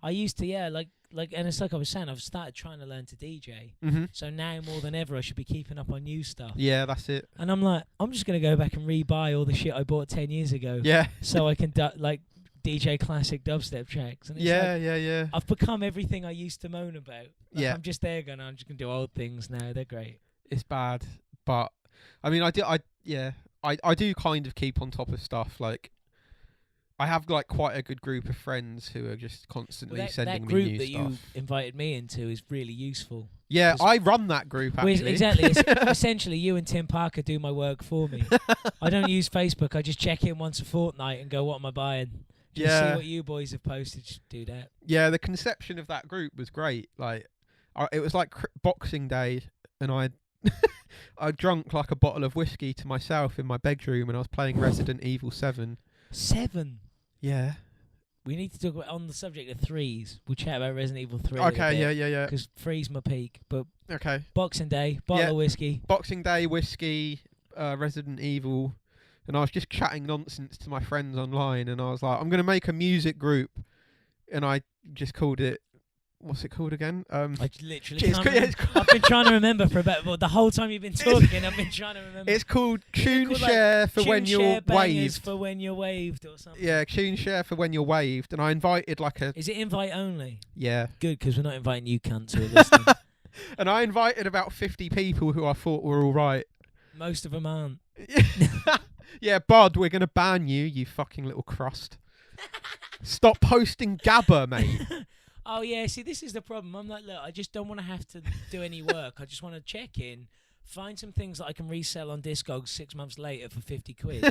I used to, like, and it's like I was saying, I've started trying to learn to DJ. Mm-hmm. So now more than ever, I should be keeping up on new stuff. Yeah, that's it. And I'm like, I'm just gonna go back and rebuy all the shit I bought 10 years ago. Yeah. So I can like DJ classic dubstep tracks. And it's Yeah. I've become everything I used to moan about. Like, Yeah. I'm just there going, I'm just gonna do old things now. They're great. It's bad, but I mean, I do kind of keep on top of stuff. Like, I have like quite a good group of friends who are just constantly sending me new That group that stuff. you invited me into is really useful. Yeah, I run that group actually. Exactly. It's essentially, you and Tim Parker do my work for me. I don't use Facebook. I just check in once a fortnight and go, what am I buying? Just see what you boys have posted. Just do that. Yeah, the conception of that group was great. Like, it was like Boxing Day, and I drunk like a bottle of whiskey to myself in my bedroom, and I was playing Resident Evil 7. 7. Yeah. We need to talk about, on the subject of threes. We'll chat about Resident Evil 3. Okay. Yeah. Because three's my peak. But Okay. Boxing Day, bottle of whiskey. Boxing Day, whiskey, Resident Evil, and I was just chatting nonsense to my friends online, and I was like, I'm going to make a music group, and I just called it, what's it called again? I literally can't remember. I've been trying to remember for about the whole time you've been talking. I've been trying to remember. It's called Tune Share for when you're waved. For when you're waved or something. Yeah, Tune Share for when you're waved, and I invited like a. Is it invite only? Yeah. Good, because we're not inviting you cunts who are listening. And I invited about 50 people who I thought were all right. Most of them aren't. Yeah, Bud, we're gonna ban you, you fucking little crust. Stop posting Gabba, mate. Oh, yeah, see, this is the problem. I'm like, look, I just don't want to have to do any work. I just want to check in, find some things that I can resell on Discogs 6 months later for 50 quid.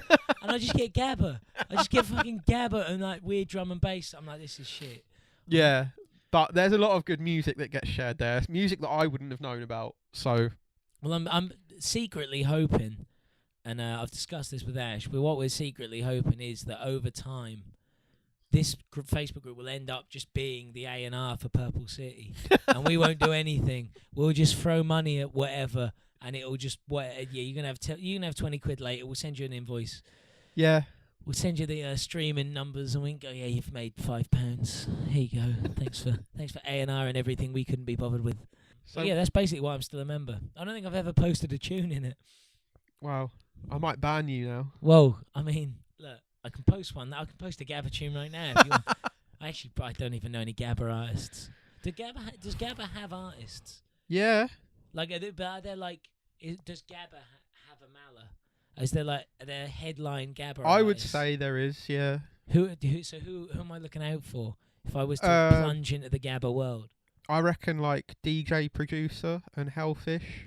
And I just get Gabba. I just get fucking Gabba and, like, weird drum and bass. I'm like, this is shit. Yeah, but there's a lot of good music that gets shared there. It's music that I wouldn't have known about, so... Well, I'm secretly hoping, and I've discussed this with Ash, but what we're secretly hoping is that over time, this Facebook group will end up just being the A&R for Purple City, and we won't do anything. We'll just throw money at whatever, and it'll just you're gonna have 20 quid later. We'll send you an invoice. Yeah. We'll send you the streaming numbers, and we can go. Yeah, you've made £5. Here you go. Thanks for A&R and everything we couldn't be bothered with. So yeah, that's basically why I'm still a member. I don't think I've ever posted a tune in it. Wow, I might ban you now. Whoa, I mean, look. I can post one. I can post a Gabba tune right now. If you want. I don't even know any Gabba artists. Does Gabba have artists? Yeah. Like, are they like? Does Gabba have a Mala? Is there like their headline Gabba? I would artists? say there is. Yeah. Who am I looking out for if I was to plunge into the Gabba world? I reckon like DJ Producer and Hellfish.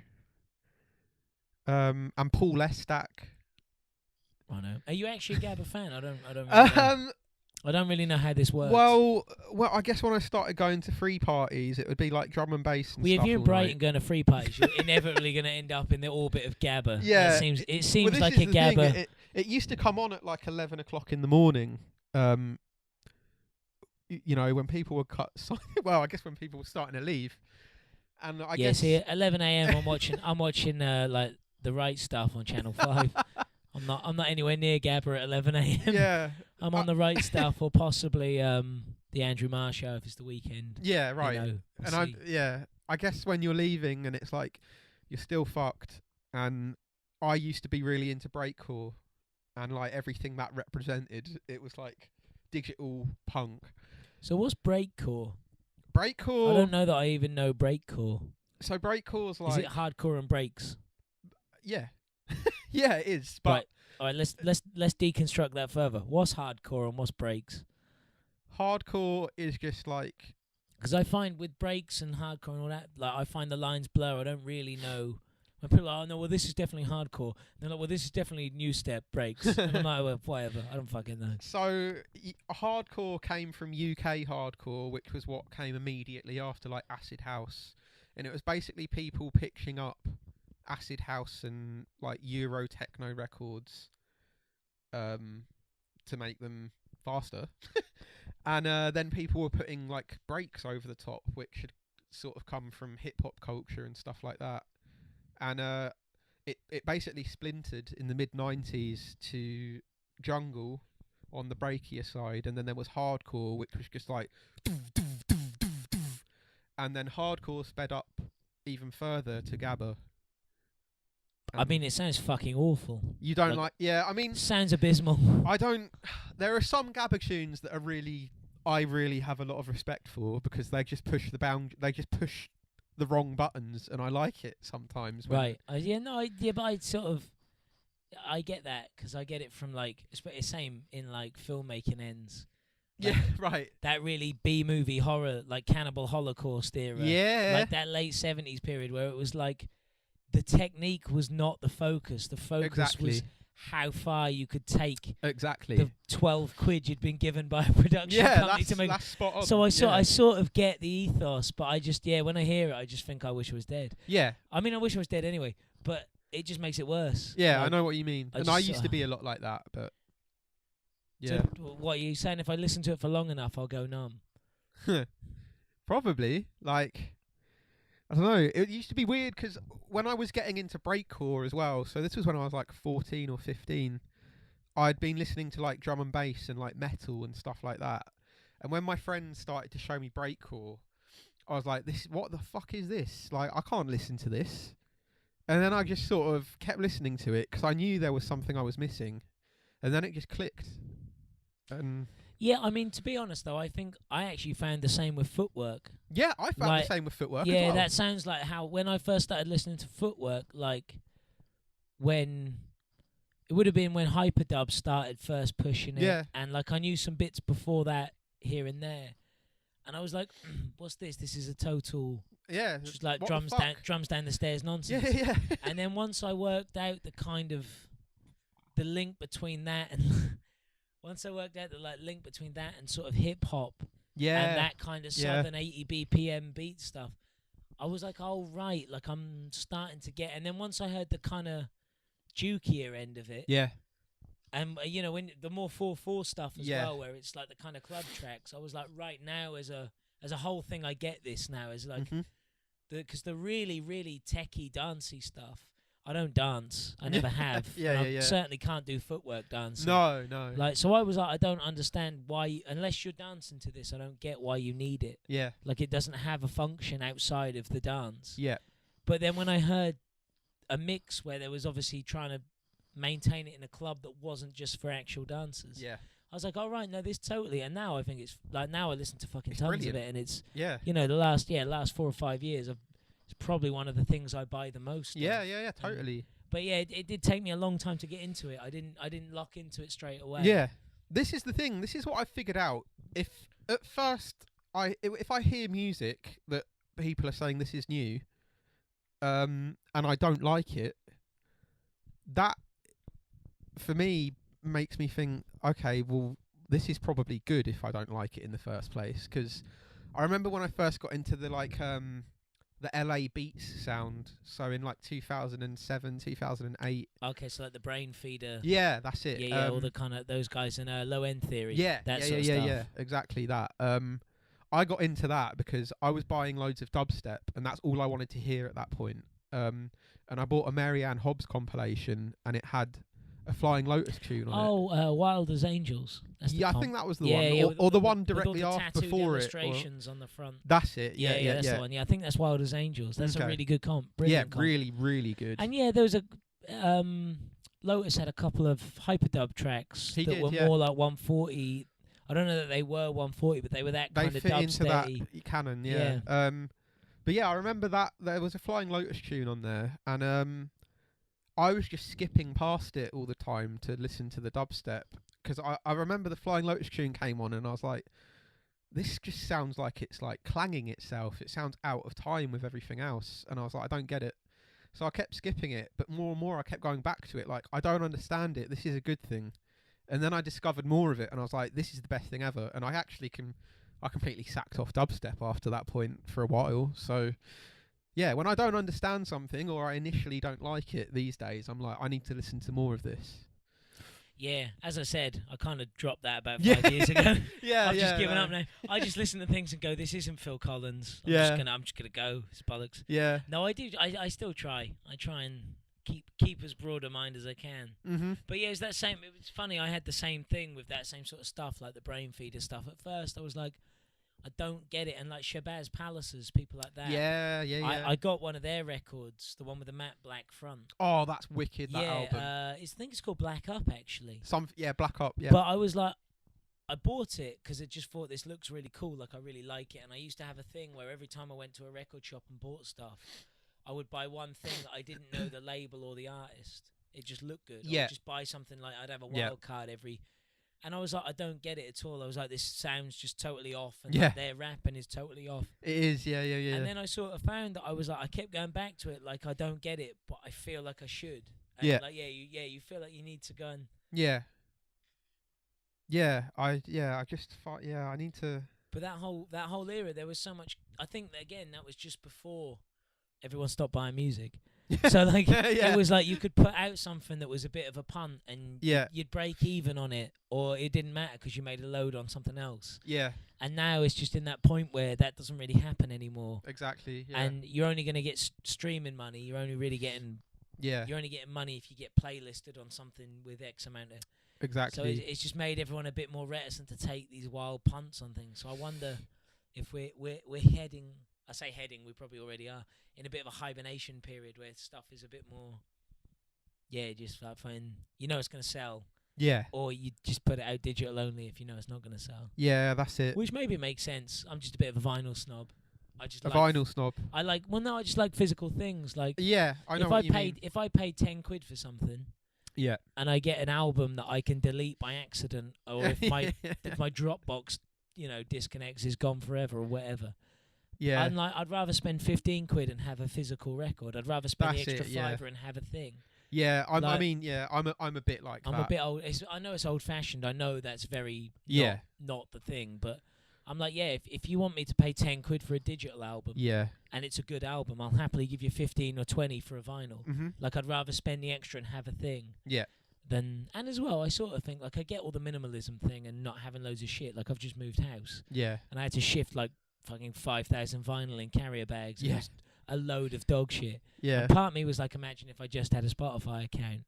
And Paul Estac. I know. Are you actually a Gabba fan? I don't really know. I don't really know how this works. Well, I guess when I started going to free parties, it would be like drum and bass and stuff. If you're in all Brighton night. going to free parties, you're inevitably going to end up in the orbit of Gabba. Yeah. It seems well, like a Gabba. Thing, it used to come on at like 11 o'clock in the morning. You know, when people were well, I guess when people were starting to leave. And I guess see, at 11 a.m. I'm watching like the right stuff on Channel 5. I'm not anywhere near Gabba at 11 a.m. Yeah. I'm on the right stuff, or possibly the Andrew Marr show if it's the weekend. Yeah, right. You know, and I guess when you're leaving and it's like you're still fucked. And I used to be really into breakcore, and like everything that represented, it was like digital punk. So what's breakcore? Breakcore. I don't know that I even know breakcore. So breakcore's like, is it hardcore and breaks? Yeah. Yeah, it is. But right. All right, let's deconstruct that further. What's hardcore and what's breaks? Hardcore is just like, because I find with breaks and hardcore and all that, like I find the lines blur. I don't really know When people are like, oh no, well this is definitely hardcore. And they're like, well this is definitely new step breaks. And I'm like, well, whatever. I don't fucking know. So hardcore came from UK hardcore, which was what came immediately after like acid house, and it was basically people pitching up acid house and like Euro techno records to make them faster. And then people were putting like breaks over the top, which had sort of come from hip hop culture and stuff like that. And it basically splintered in the mid-90s to jungle on the breakier side, and then there was hardcore, which was just like and then hardcore sped up even further to gabba. I mean, it sounds fucking awful. You don't like yeah, I mean, sounds abysmal. I don't. There are some gabba tunes that are I really have a lot of respect for, because they just push they just push the wrong buttons, and I like it sometimes. Right. But I get that, because I get it from like, it's same in like filmmaking ends. Like, yeah, right. That really B-movie horror, like Cannibal Holocaust era. Yeah. Like that late 70s period where it was like, the technique was not the focus. The focus was how far you could take the 12 quid you'd been given by a production company to make. That's spot on. So I sort of get the ethos, but I just, when I hear it, I just think I wish I was dead. Yeah. I mean, I wish I was dead anyway, but it just makes it worse. Yeah, like, I know what you mean. I used to be a lot like that, but yeah. So what are you saying? If I listen to it for long enough, I'll go numb? Probably. Like, I don't know. It used to be weird because when I was getting into breakcore as well, so this was when I was like 14 or 15, I'd been listening to like drum and bass and like metal and stuff like that. And when my friends started to show me breakcore, I was like, what the fuck is this? Like, I can't listen to this. And then I just sort of kept listening to it because I knew there was something I was missing. And then it just clicked. And yeah, I mean, to be honest though, I think I actually found the same with Footwork. Yeah, I found the same with Footwork as yeah, well. that sounds like how when I first started listening to Footwork, like when it would have been when Hyperdub started first pushing it. Yeah. And like I knew some bits before that here and there. And I was like, what's this? This is a total just like drums down the stairs nonsense. Yeah. And then once I worked out the kind of the link between that and once I worked out the like link between that and sort of hip hop and that kind of southern 80 BPM beat stuff, I was like, oh right, like I'm starting to get. And then once I heard the kind of jukier end of it, and you know, when the more 4/4 stuff as well, where it's like the kind of club tracks, I was like, right now as a whole thing, I get this now as like because the really really techie dancey stuff. I don't dance. I never have. I certainly can't do footwork dancing. No. Like, so I was like, I don't understand why, unless you're dancing to this, I don't get why you need it. Yeah. Like, it doesn't have a function outside of the dance. Yeah. But then when I heard a mix where there was obviously trying to maintain it in a club that wasn't just for actual dancers. Yeah. I was like, all right, no, this totally. And now I think it's, like, now I listen to fucking tons brilliant. of it, and it's, Yeah. you know, the last 4 or 5 years, it's probably one of the things I buy the most. Yeah, totally. But yeah, it did take me a long time to get into it. I didn't lock into it straight away. Yeah. This is the thing. This is what I figured out. If at first if I hear music that people are saying this is new, and I don't like it, that for me makes me think, okay, well, this is probably good if I don't like it in the first place. Because I remember when I first got into the the LA beats sound, so in like 2007, 2008. Okay, so like the Brain Feeder. Yeah, that's it. Yeah, all the kind of those guys in Low End Theory. Yeah, that sort of stuff. Yeah, exactly that. I got into that because I was buying loads of dubstep, and that's all I wanted to hear at that point. And I bought a Mary Ann Hobbs compilation, and it had a Flying Lotus tune on it. Wild as Angels. That's I think that was the one, or the one directly after before it. Illustrations on the front. That's it. Yeah, that's the one. Yeah, I think that's Wild as Angels. That's a really good comp. Brilliant comp. Really, really good. And yeah, there was a Lotus had a couple of hyperdub tracks were more like 140. I don't know that they were 140, but they were that kind of dubstep. They fit into that canon, yeah. But yeah, I remember that there was a Flying Lotus tune on there, and I was just skipping past it all the time to listen to the dubstep, because I remember the Flying Lotus tune came on, and I was like, this just sounds like it's like clanging itself. It sounds out of time with everything else, and I was like, I don't get it. So I kept skipping it, but more and more I kept going back to it. Like, I don't understand it. This is a good thing. And then I discovered more of it, and I was like, this is the best thing ever. And I completely sacked off dubstep after that point for a while. So yeah, when I don't understand something or I initially don't like it these days, I'm like, I need to listen to more of this. Yeah, as I said, I kind of dropped that about 5 years ago. Yeah, I've just given up now. I just listen to things and go, this isn't Phil Collins. I'm just gonna go. It's bollocks. Yeah. No, I do. I still try. I try and keep as broad a mind as I can. Mm-hmm. But yeah, it's that same. It was funny. I had the same thing with that same sort of stuff, like the brain feeder stuff. At first, I was like, I don't get it, and like Shabazz Palaces, people like that. Yeah. I got one of their records, the one with the matte black front. Oh, that's wicked. That album. I think it's called Black Up actually. Black Up. Yeah. But I was like, I bought it because I just thought this looks really cool. Like I really like it, and I used to have a thing where every time I went to a record shop and bought stuff, I would buy one thing that I didn't know the label or the artist. It just looked good. Yeah. I'd just buy something like I'd have a wild card every. And I was like, I don't get it at all. I was like, this sounds just totally off, and like, their rapping is totally off. It is, yeah. And then I sort of found that I was like, I kept going back to it, like I don't get it, but I feel like I should. And you feel like you need to go and. I need to. But that whole era, there was so much. I think that, again, that was just before everyone stopped buying music. So like it was like you could put out something that was a bit of a punt and you'd break even on it, or it didn't matter because you made a load on something else. Yeah. And now it's just in that point where that doesn't really happen anymore. Exactly. Yeah. And you're only going to get streaming money. You're only really getting you're only getting money if you get playlisted on something with X amount of. Exactly. So it's just made everyone a bit more reticent to take these wild punts on things. So I wonder if we're heading. I say heading, we probably already are, in a bit of a hibernation period where stuff is a bit more, just like fine. You know it's going to sell. Yeah. Or you just put it out digital only if you know it's not going to sell. Yeah, that's it. Which maybe makes sense. I'm just a bit of a vinyl snob. I just vinyl snob. I just like physical things. Like yeah, I know what you mean. If I paid £10 for something, and I get an album that I can delete by accident, or if my Dropbox disconnects, is gone forever or whatever. Yeah, I'd rather spend £15 and have a physical record. I'd rather spend the extra £5 and have a thing. Yeah, I'm a bit like that. I'm a bit old. I know it's old fashioned. I know that's very not the thing. But I'm like, if you want me to pay £10 for a digital album, and it's a good album, I'll happily give you 15 or 20 for a vinyl. Mm-hmm. Like I'd rather spend the extra and have a thing. Yeah. And as well, I sort of think like I get all the minimalism thing and not having loads of shit. Like I've just moved house. Yeah. And I had to shift like fucking 5,000 vinyl in carrier bags. Yeah. It was a load of dog shit. Yeah. And part of me was like, imagine if I just had a Spotify account.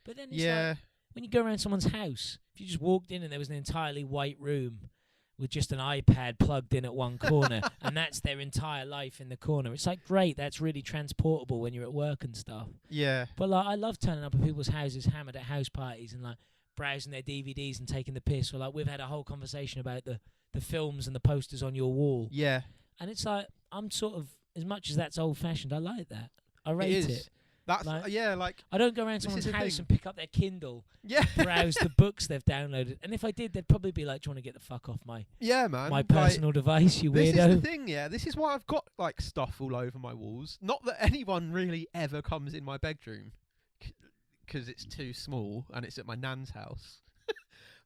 But then it's like, when you go around someone's house, if you just walked in and there was an entirely white room with just an iPad plugged in at one corner, and that's their entire life in the corner, it's like, great, that's really transportable when you're at work and stuff. Yeah. But like, I love turning up at people's houses, hammered at house parties, and like browsing their DVDs and taking the piss. Or like, we've had a whole conversation about the films and the posters on your wall. Yeah. And it's like, I'm sort of, as much as that's old fashioned, I like that. I rate it. That's like, I don't go around someone's house and pick up their Kindle, browse the books they've downloaded, and if I did, they'd probably be like, "Do you want to get the fuck off my my personal device, you weirdo?" This is the thing, This is why I've got like stuff all over my walls. Not that anyone really ever comes in my bedroom, because it's too small and it's at my nan's house.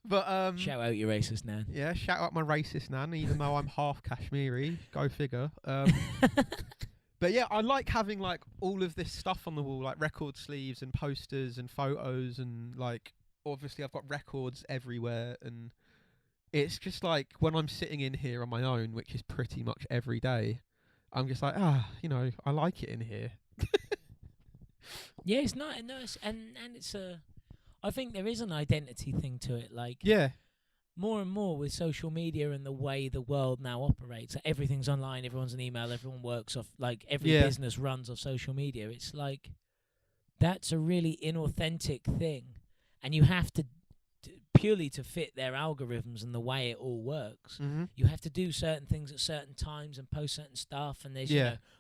But shout out your racist nan. Yeah, shout out my racist nan, even though I'm half Kashmiri. Go figure. But yeah, I like having like all of this stuff on the wall, like record sleeves and posters and photos, and like obviously I've got records everywhere, and it's just like when I'm sitting in here on my own, which is pretty much every day, I'm just like, I like it in here. Yeah, it's nice, and it's I think there is an identity thing to it, like more and more with social media and the way the world now operates. Everything's online, everyone's an email, everyone works off, like every business runs off social media. It's like, that's a really inauthentic thing. And you have to, purely to fit their algorithms and the way it all works, you have to do certain things at certain times and post certain stuff. And there's,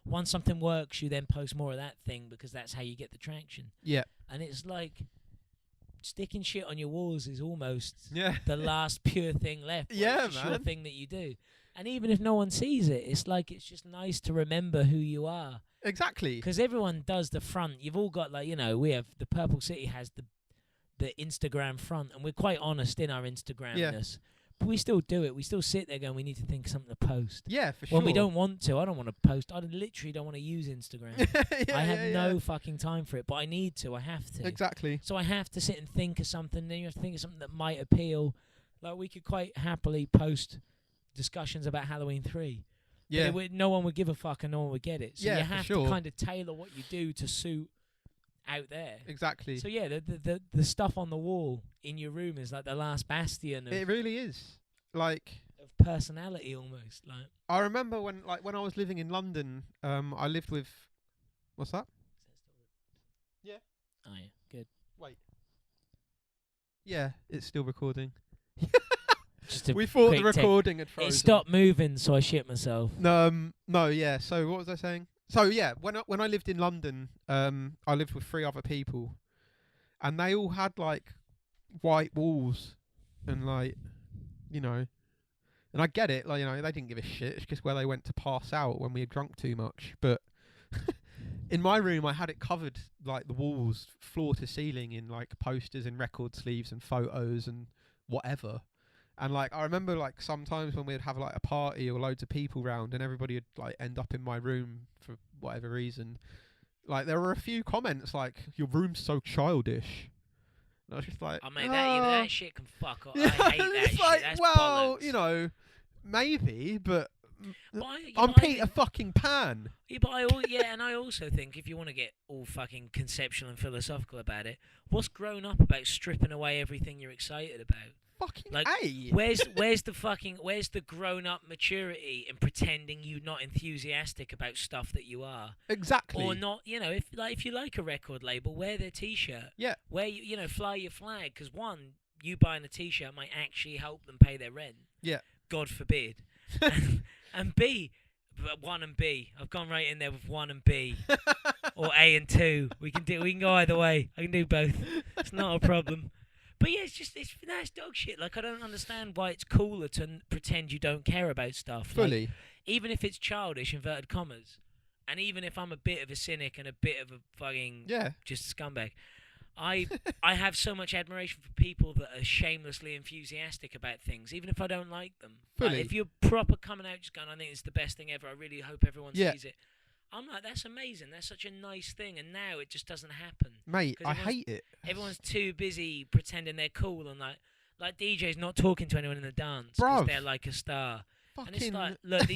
once something works, you then post more of that thing because that's how you get the traction. Yeah. And it's like, sticking shit on your walls is almost the last pure thing left. It's the sure thing that you do. And even if no one sees it, it's like, it's just nice to remember who you are. Exactly. Because everyone does the front. You've all got like, we have the Purple City has the Instagram front, and we're quite honest in our Instagramness. But we still do it. We still sit there going, we need to think of something to post. Yeah, for sure. When we don't want to, I don't want to post. I literally don't want to use Instagram. I have no fucking time for it, but I need to. I have to. Exactly. So I have to sit and think of something. Then you have to think of something that might appeal. Like we could quite happily post discussions about Halloween 3. Yeah. But no one would give a fuck and no one would get it. So Yeah, you for have sure. to kind of tailor what you do to suit out there. Exactly. So yeah, the stuff on the wall in your room is like the last bastion of, It really is. Like, of personality almost. Like I remember when I was living in London, I lived with, what's that? Yeah. Oh yeah, good. Wait. Yeah, it's still recording. Just a We thought the quick tip. recording had frozen. It stopped moving, so I shit myself. No, yeah. So what was I saying? So yeah, when I lived in London, I lived with 3 other people, and they all had like white walls, and like, and I get it, like, they didn't give a shit. It's just where they went to pass out when we had drunk too much. But in my room, I had it covered, like the walls, floor to ceiling, in like posters and record sleeves and photos and whatever. And like I remember like sometimes when we'd have like a party or loads of people round and everybody would like end up in my room for whatever reason, like there were a few comments like, your room's so childish. And I was just like, I mean, that shit can fuck off. Yeah, I hate that it's shit. like, That's well, bollocks. Maybe, but I I'm Peter fucking Pan. Yeah, but and I also think if you want to get all fucking conceptual and philosophical about it, what's grown up about stripping away everything you're excited about? Fucking Like, A. where's the grown up maturity in pretending you're not enthusiastic about stuff that you are? Exactly. Or not, if you like a record label, wear their t-shirt. Yeah. Wear fly your flag, because one, you buying a t-shirt might actually help them pay their rent. Yeah. God forbid. and B, 1 and B. I've gone right in there with 1 and B, or A and 2. We can go either way. I can do both. It's not a problem. But yeah, that's dog shit. Like, I don't understand why it's cooler to pretend you don't care about stuff. Fully. Like, even if it's childish, inverted commas, and even if I'm a bit of a cynic and a bit of a fucking just scumbag, I have so much admiration for people that are shamelessly enthusiastic about things, even if I don't like them. Fully. Like, if you're proper coming out just going, I think it's the best thing ever, I really hope everyone sees it. I'm like, that's amazing. That's such a nice thing. And now it just doesn't happen. Mate, I hate it. Everyone's too busy pretending they're cool and like DJs not talking to anyone in the dance Bruv. because they're like a star. Fucking... And it's like, look,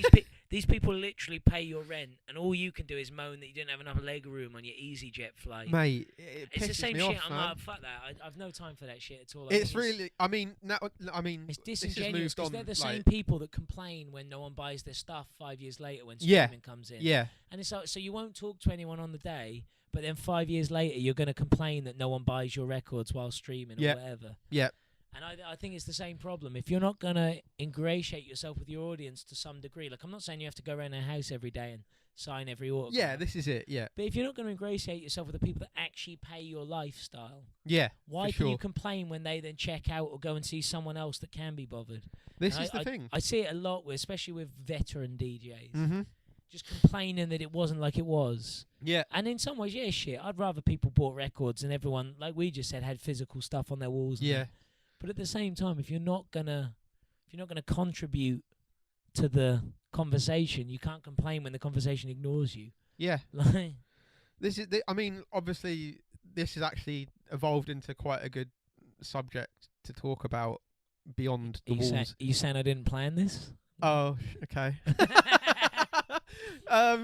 these people literally pay your rent, and all you can do is moan that you didn't have enough leg room on your EasyJet flight. Mate, it it's the pisses same me shit. off, I'm man. like, fuck that. I've no time for that shit at all. It's really, it's disingenuous because they're the same like... people that complain when no one buys their stuff 5 years later when streaming comes in. Yeah. And it's like, so you won't talk to anyone on the day, but then 5 years later you're going to complain that no one buys your records while streaming or whatever. Yeah. And I think it's the same problem. If you're not going to ingratiate yourself with your audience to some degree, like I'm not saying you have to go around their house every day and sign every autograph. Yeah, this is it, yeah. But if you're not going to ingratiate yourself with the people that actually pay your lifestyle, why can you complain when they then check out or go and see someone else that can be bothered? This is the thing. I see it a lot, especially with veteran DJs. Mm-hmm. Just complaining that it wasn't like it was. Yeah. And in some ways, shit. I'd rather people bought records and everyone, like we just said, had physical stuff on their walls. Yeah. But at the same time, if you're not gonna contribute to the conversation, you can't complain when the conversation ignores you. Yeah. Like, this is obviously this has actually evolved into quite a good subject to talk about beyond the walls. Are you saying I didn't plan this? Oh, okay.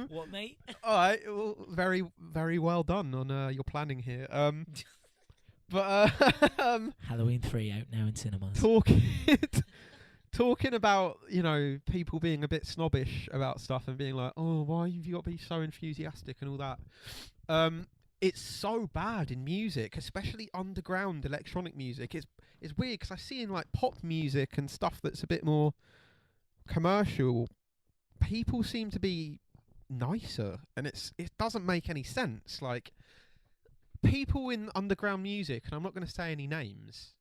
What, mate? All right. Well, very, very well done on your planning here. But Halloween 3 out now in cinemas. Talking about, people being a bit snobbish about stuff and being like, oh, why have you got to be so enthusiastic and all that. It's so bad in music, especially underground electronic music. It's weird because I see in like pop music and stuff that's a bit more commercial, people seem to be nicer, and it doesn't make any sense. Like, people in underground music, and I'm not going to say any names,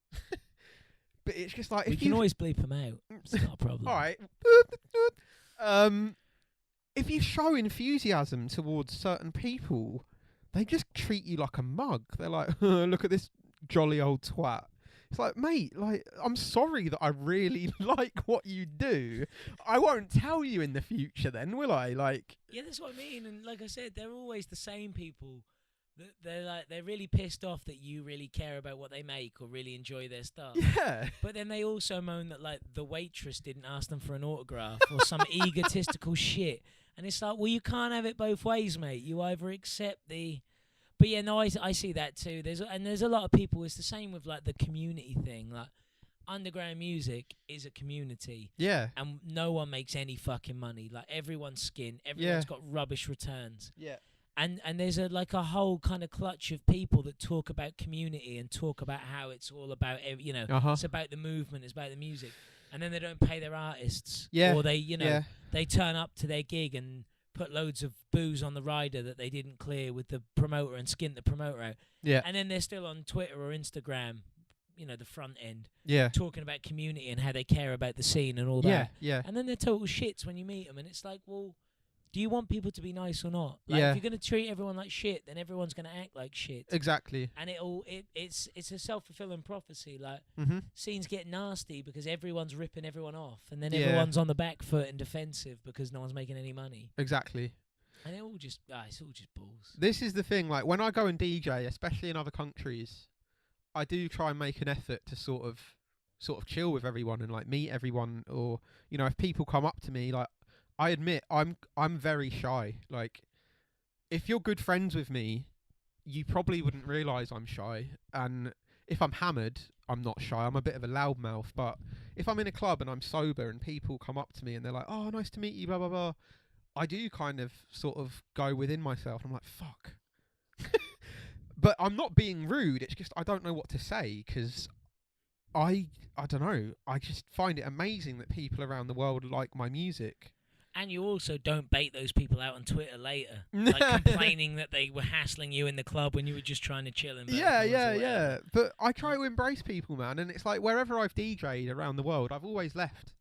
but it's just like, we can always bleep them out. It's not a problem. All right. if you show enthusiasm towards certain people, they just treat you like a mug. They're like, look at this jolly old twat. It's like, mate, like, I'm sorry that I really like what you do. I won't tell you in the future then, will I? Like, Yeah, that's what I mean. And like I said, they're always the same people. They're really pissed off that you really care about what they make or really enjoy their stuff. yeah. But then they also moan that like the waitress didn't ask them for an autograph or some egotistical shit. And it's like, well, you can't have it both ways, mate. You either accept the... But yeah, no, I see that too. There's a lot of people. It's the same with like the community thing. Like underground music is a community, Yeah. and no one makes any fucking money. Like everyone's skin, everyone's got rubbish returns. Yeah. And there's a whole kind of clutch of people that talk about community and talk about how it's all about it's about the movement, it's about the music, and then they don't pay their artists. Yeah. Or they they turn up to their gig and put loads of booze on the rider that they didn't clear with the promoter and skint the promoter out. Yeah. And then they're still on Twitter or Instagram, the front end, Yeah. talking about community and how they care about the scene and all Yeah. that. Yeah. And then they're total shits when you meet them, and it's like, well, do you want people to be nice or not? Like, Yeah. if you're going to treat everyone like shit, then everyone's going to act like shit. Exactly. And it's a self-fulfilling prophecy. Like, Mm-hmm. scenes get nasty because everyone's ripping everyone off, and then Yeah. everyone's on the back foot and defensive because no one's making any money. Exactly. And it's all just balls. This is the thing, like, when I go and DJ, especially in other countries, I do try and make an effort to sort of chill with everyone and like meet everyone, or if people come up to me, like, I admit I'm very shy. Like, if you're good friends with me, you probably wouldn't realise I'm shy, and if I'm hammered, I'm not shy. I'm a bit of a loudmouth, but if I'm in a club and I'm sober and people come up to me and they're like, "Oh, nice to meet you," blah blah blah, I do kind of sort of go within myself. I'm like, fuck. But I'm not being rude. It's just I don't know what to say, because I don't know. I just find it amazing that people around the world like my music. And you also don't bait those people out on Twitter later, like complaining that they were hassling you in the club when you were just trying to chill. And Yeah. But I try to embrace people, man. And it's like wherever I've DJ'd around the world, I've always left,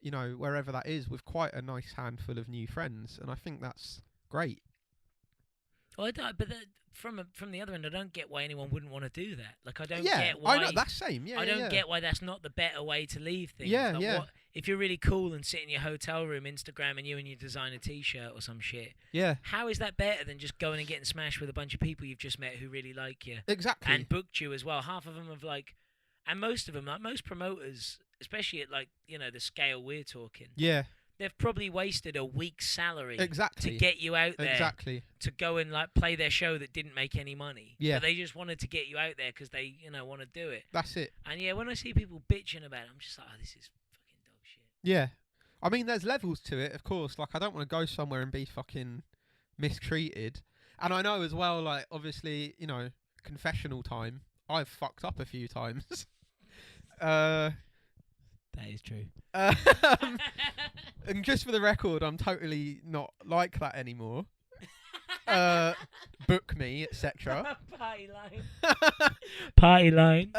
wherever that is, with quite a nice handful of new friends. And I think that's great. Well, from the other end, I don't get why anyone wouldn't want to do that. Like, I don't Yeah, get why. I know, that's same. Yeah, I don't yeah. get why that's not the better way to leave things. Yeah, like, yeah. What, if you're really cool and sit in your hotel room Instagramming you and your designer T-shirt or some shit, Yeah, how is that better than just going and getting smashed with a bunch of people you've just met who really like you exactly. and booked you as well? Half of them have and most of them, like most promoters, especially at the scale we're talking, Yeah, they've probably wasted a week's salary exactly. to get you out there. Exactly. To go and play their show that didn't make any money. Yeah. But they just wanted to get you out there because they, want to do it. That's it. And yeah, when I see people bitching about it, I'm just like, oh, this is fucking dog shit. Yeah. I mean, there's levels to it, of course. Like, I don't want to go somewhere and be fucking mistreated. And I know as well, like, obviously, confessional time. I've fucked up a few times. That is true. And just for the record, I'm totally not like that anymore. Book me, etc. Party line. Party line.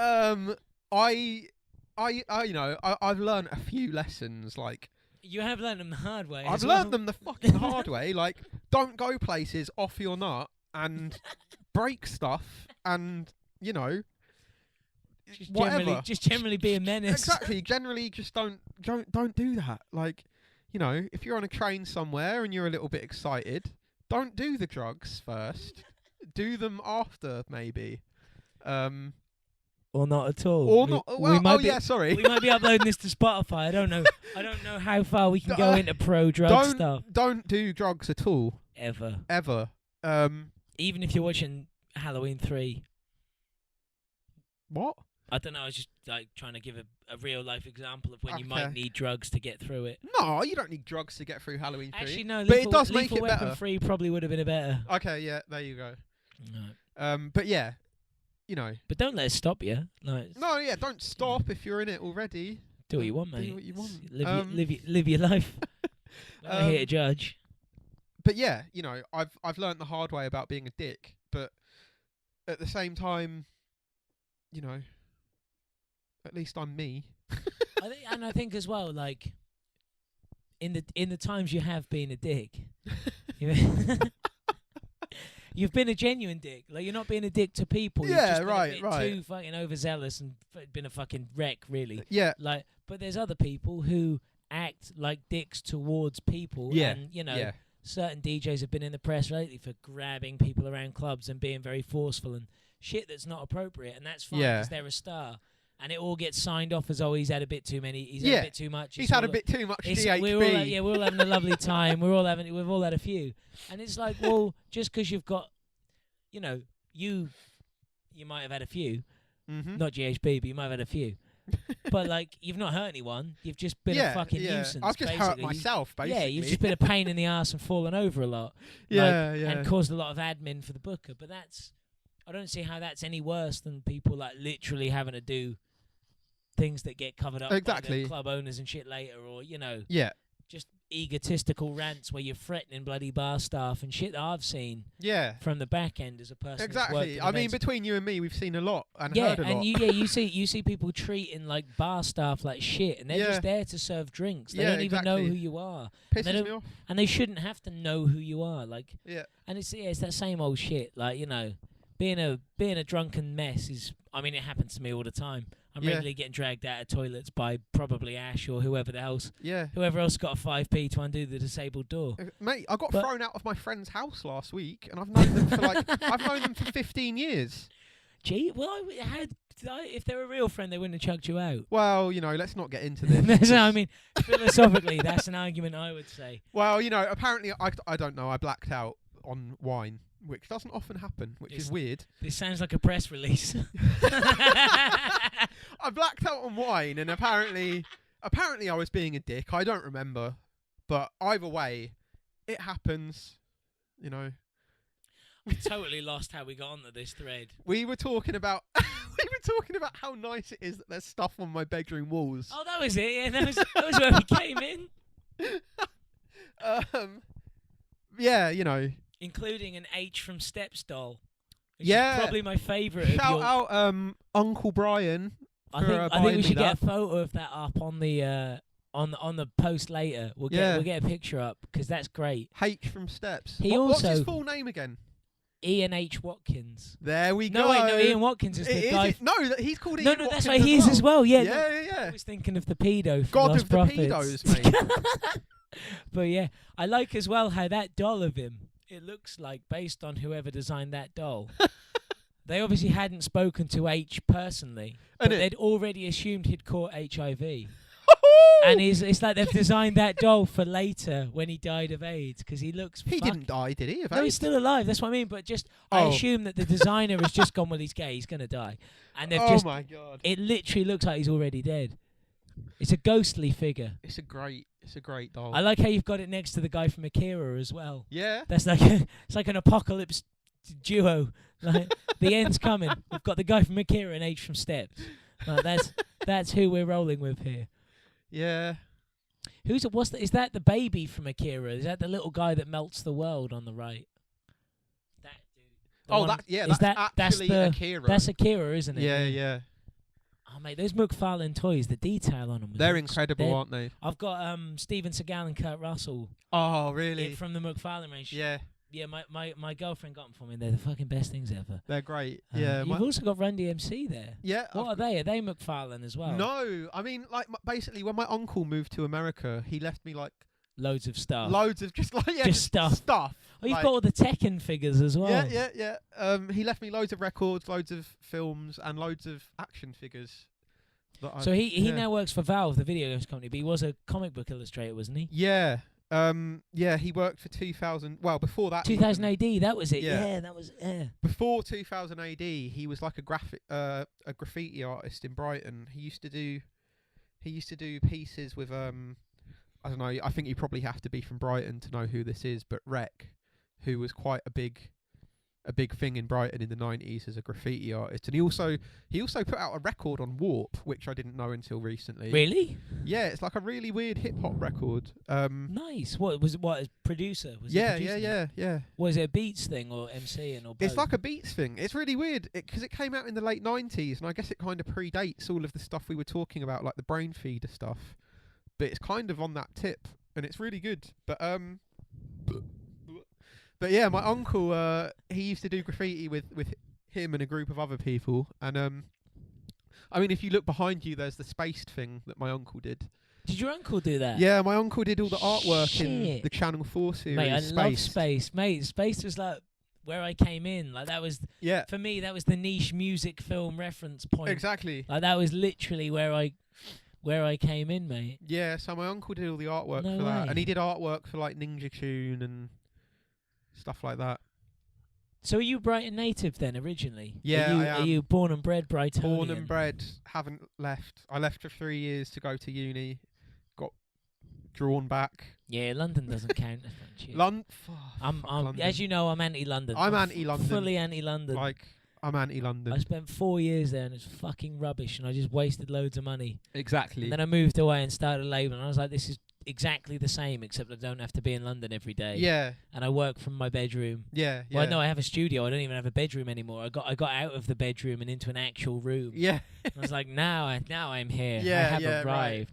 I've learned a few lessons. Like, You have learned them the hard way. I've learned them the fucking hard way. Like, don't go places off your nut and break stuff, and just generally be a menace. Exactly. Generally, just don't do that. Like, if you're on a train somewhere and you're a little bit excited, don't do the drugs first. Do them after, maybe. Or not at all. Or not. Well, sorry. We might be uploading this to Spotify. I don't know. I don't know how far we can go into pro-drug stuff. Don't do drugs at all. Ever. Even if you're watching Halloween 3. What? I don't know. I was just trying to give a real life example of when you might need drugs to get through it. No, you don't need drugs to get through Halloween 3. Actually, no. But it does make it Weapon better. 3 probably would have been a better. Okay, yeah, there you go. No. But yeah, But don't let it stop you. No, yeah, don't stop if you're in it already. Do what you want, mate. Do what you want. Live your life. I'm not here to judge. But yeah, I've learned the hard way about being a dick. But at the same time, at least I'm me. I think as well, in the times you have been a dick, you've been a genuine dick. Like, you're not being a dick to people. You've just been a bit too fucking overzealous and been a fucking wreck, really. Yeah. Like, but there's other people who act like dicks towards people. Yeah. And, you know, Yeah. certain DJs have been in the press lately for grabbing people around clubs and being very forceful and shit that's not appropriate. And that's fine because they're a star. And it all gets signed off as, he's had a bit too many. He's had a bit too much. He's had a bit too much GHB. We're all having a lovely time. We've all had a few. And it's like, well, just because you've got, you know, you might have had a few, not GHB, but you might have had a few. But like, you've not hurt anyone. You've just been a fucking nuisance. I've just hurt myself, basically. Yeah, you've just been a pain in the ass and fallen over a lot. And caused a lot of admin for the booker. But I don't see how that's any worse than people like literally having to do things that get covered up by the club owners and shit later, or, you know, just egotistical rants where you're threatening bloody bar staff and shit that I've seen from the back end as a person. Exactly. I mean, between you and me, we've seen a lot and heard a lot. And you see people treating like bar staff like shit, and they're just there to serve drinks. They don't even know who you are. Pisses me off. And they shouldn't have to know who you are. Like, and it's that same old shit. Like, you know, being a drunken mess is. I mean, it happens to me all the time. I'm regularly getting dragged out of toilets by probably Ash or whoever else got a 5p to undo the disabled door. Mate, I got thrown out of my friend's house last week, and I've known them for 15 years. Gee, well, if they were a real friend, they wouldn't have chucked you out. Well, you know, let's not get into this. I mean, philosophically, that's an argument I would say. Well, you know, apparently, I don't know, I blacked out on wine, which doesn't often happen, which is weird. This sounds like a press release. I blacked out on wine, and apparently I was being a dick. I don't remember, but either way, it happens. You know. We totally lost how we got onto this thread. We were talking about how nice it is that there's stuff on my bedroom walls. Oh, that was it. Yeah, that was where we came in. Yeah, you know. Including an H from Steps doll. Which is probably my favourite. Shout out Uncle Brian. I think we should get a photo of that up on the on the post later. We'll get a picture up because that's great. H from Steps. What's his full name again? Ian H. Watkins. There we go. No, wait, no, Ian Watkins is the guy. He's called Ian Watkins. No, that's right, he is as well. Yeah, yeah. I was thinking of the pedo. God Lost of the Prophets. pedos, mate. But yeah, I like as well how that doll of him. It looks like based on whoever designed that doll. They obviously hadn't spoken to H personally, but they'd already assumed he'd caught HIV. And it's like they've designed that doll for later when he died of AIDS, because he looks. He didn't die, did he? No, he's still alive. That's what I mean. But just I assume that the designer has just gone, well, he's gay, he's gonna die, and they've my god! It literally looks like he's already dead. It's a ghostly figure. It's a great doll. I like how you've got it next to the guy from Akira as well. Yeah. That's like it's like an apocalypse duo. Like the end's coming. We've got the guy from Akira and H from Steps. Like, that's who we're rolling with here. Yeah. Is that the baby from Akira? Is that the little guy that melts the world on the right? That dude. That's Akira. That's Akira, isn't it? Yeah. Oh mate, those McFarlane toys, the detail on them. They're incredible, aren't they? I've got Steven Seagal and Kurt Russell. Oh, really? From the McFarlane range. Yeah. Yeah, my girlfriend got them for me. They're the fucking best things ever. They're great. Yeah. You've also got Run DMC there. Yeah. What are they? Are they McFarlane as well? No, I mean, like, basically, when my uncle moved to America, he left me like loads of stuff. Loads of just stuff. Oh, you've got all the Tekken figures as well. Yeah. He left me loads of records, loads of films, and loads of action figures. So he now works for Valve, the video games company, but he was a comic book illustrator, wasn't he? Yeah. He worked for 2000. Well, before that, 2000 AD. That was it. Yeah, that was. Before 2000 AD, he was like a graffiti artist in Brighton. He used to do pieces with I don't know. I think you probably have to be from Brighton to know who this is, but Rec, who was quite a big thing in Brighton in the 90s as a graffiti artist, and he also put out a record on Warp, which I didn't know until recently. Really? Yeah, it's like a really weird hip hop record. Nice. What was it? What, as producer? Yeah. Was it a Beats thing or MCing or both? It's like a Beats thing. It's really weird because it came out in the late 90s, and I guess it kind of predates all of the stuff we were talking about, like the brain feeder stuff. But it's kind of on that tip. and it's really good. But yeah, my uncle, he used to do graffiti with him and a group of other people, and I mean, if you look behind you, there's the spaced thing that my uncle did. Did your uncle do that? Yeah, my uncle did all the artwork Shit. in the Channel 4 series. Mate, I Spaced. love Space. Mate, Space was like where I came in. Like that was for me. That was the niche music film reference point. Exactly. Like that was literally where I came in, mate. Yeah, so my uncle did all the artwork No for that, way. and he did artwork for like Ninja Tune and stuff like that. So are you Brighton native then originally? Yeah, I am. Are you born and bred Brightonian? Born and bred, haven't left. I left for 3 years to go to uni, got drawn back. Yeah, London doesn't count. London. As you know, I'm anti-London. I'm anti-London. Fully anti-London. Like, I'm anti-London. I spent 4 years there and it's fucking rubbish, and I just wasted loads of money. Exactly. And then I moved away and started a label, and I was like, this is exactly the same, except I don't have to be in London every day. Yeah. And I work from my bedroom. Yeah. Well, no, I have a studio. I don't even have a bedroom anymore. I got out of the bedroom and into an actual room. Yeah. I was like, now I'm here. Yeah, I have yeah, arrived. right.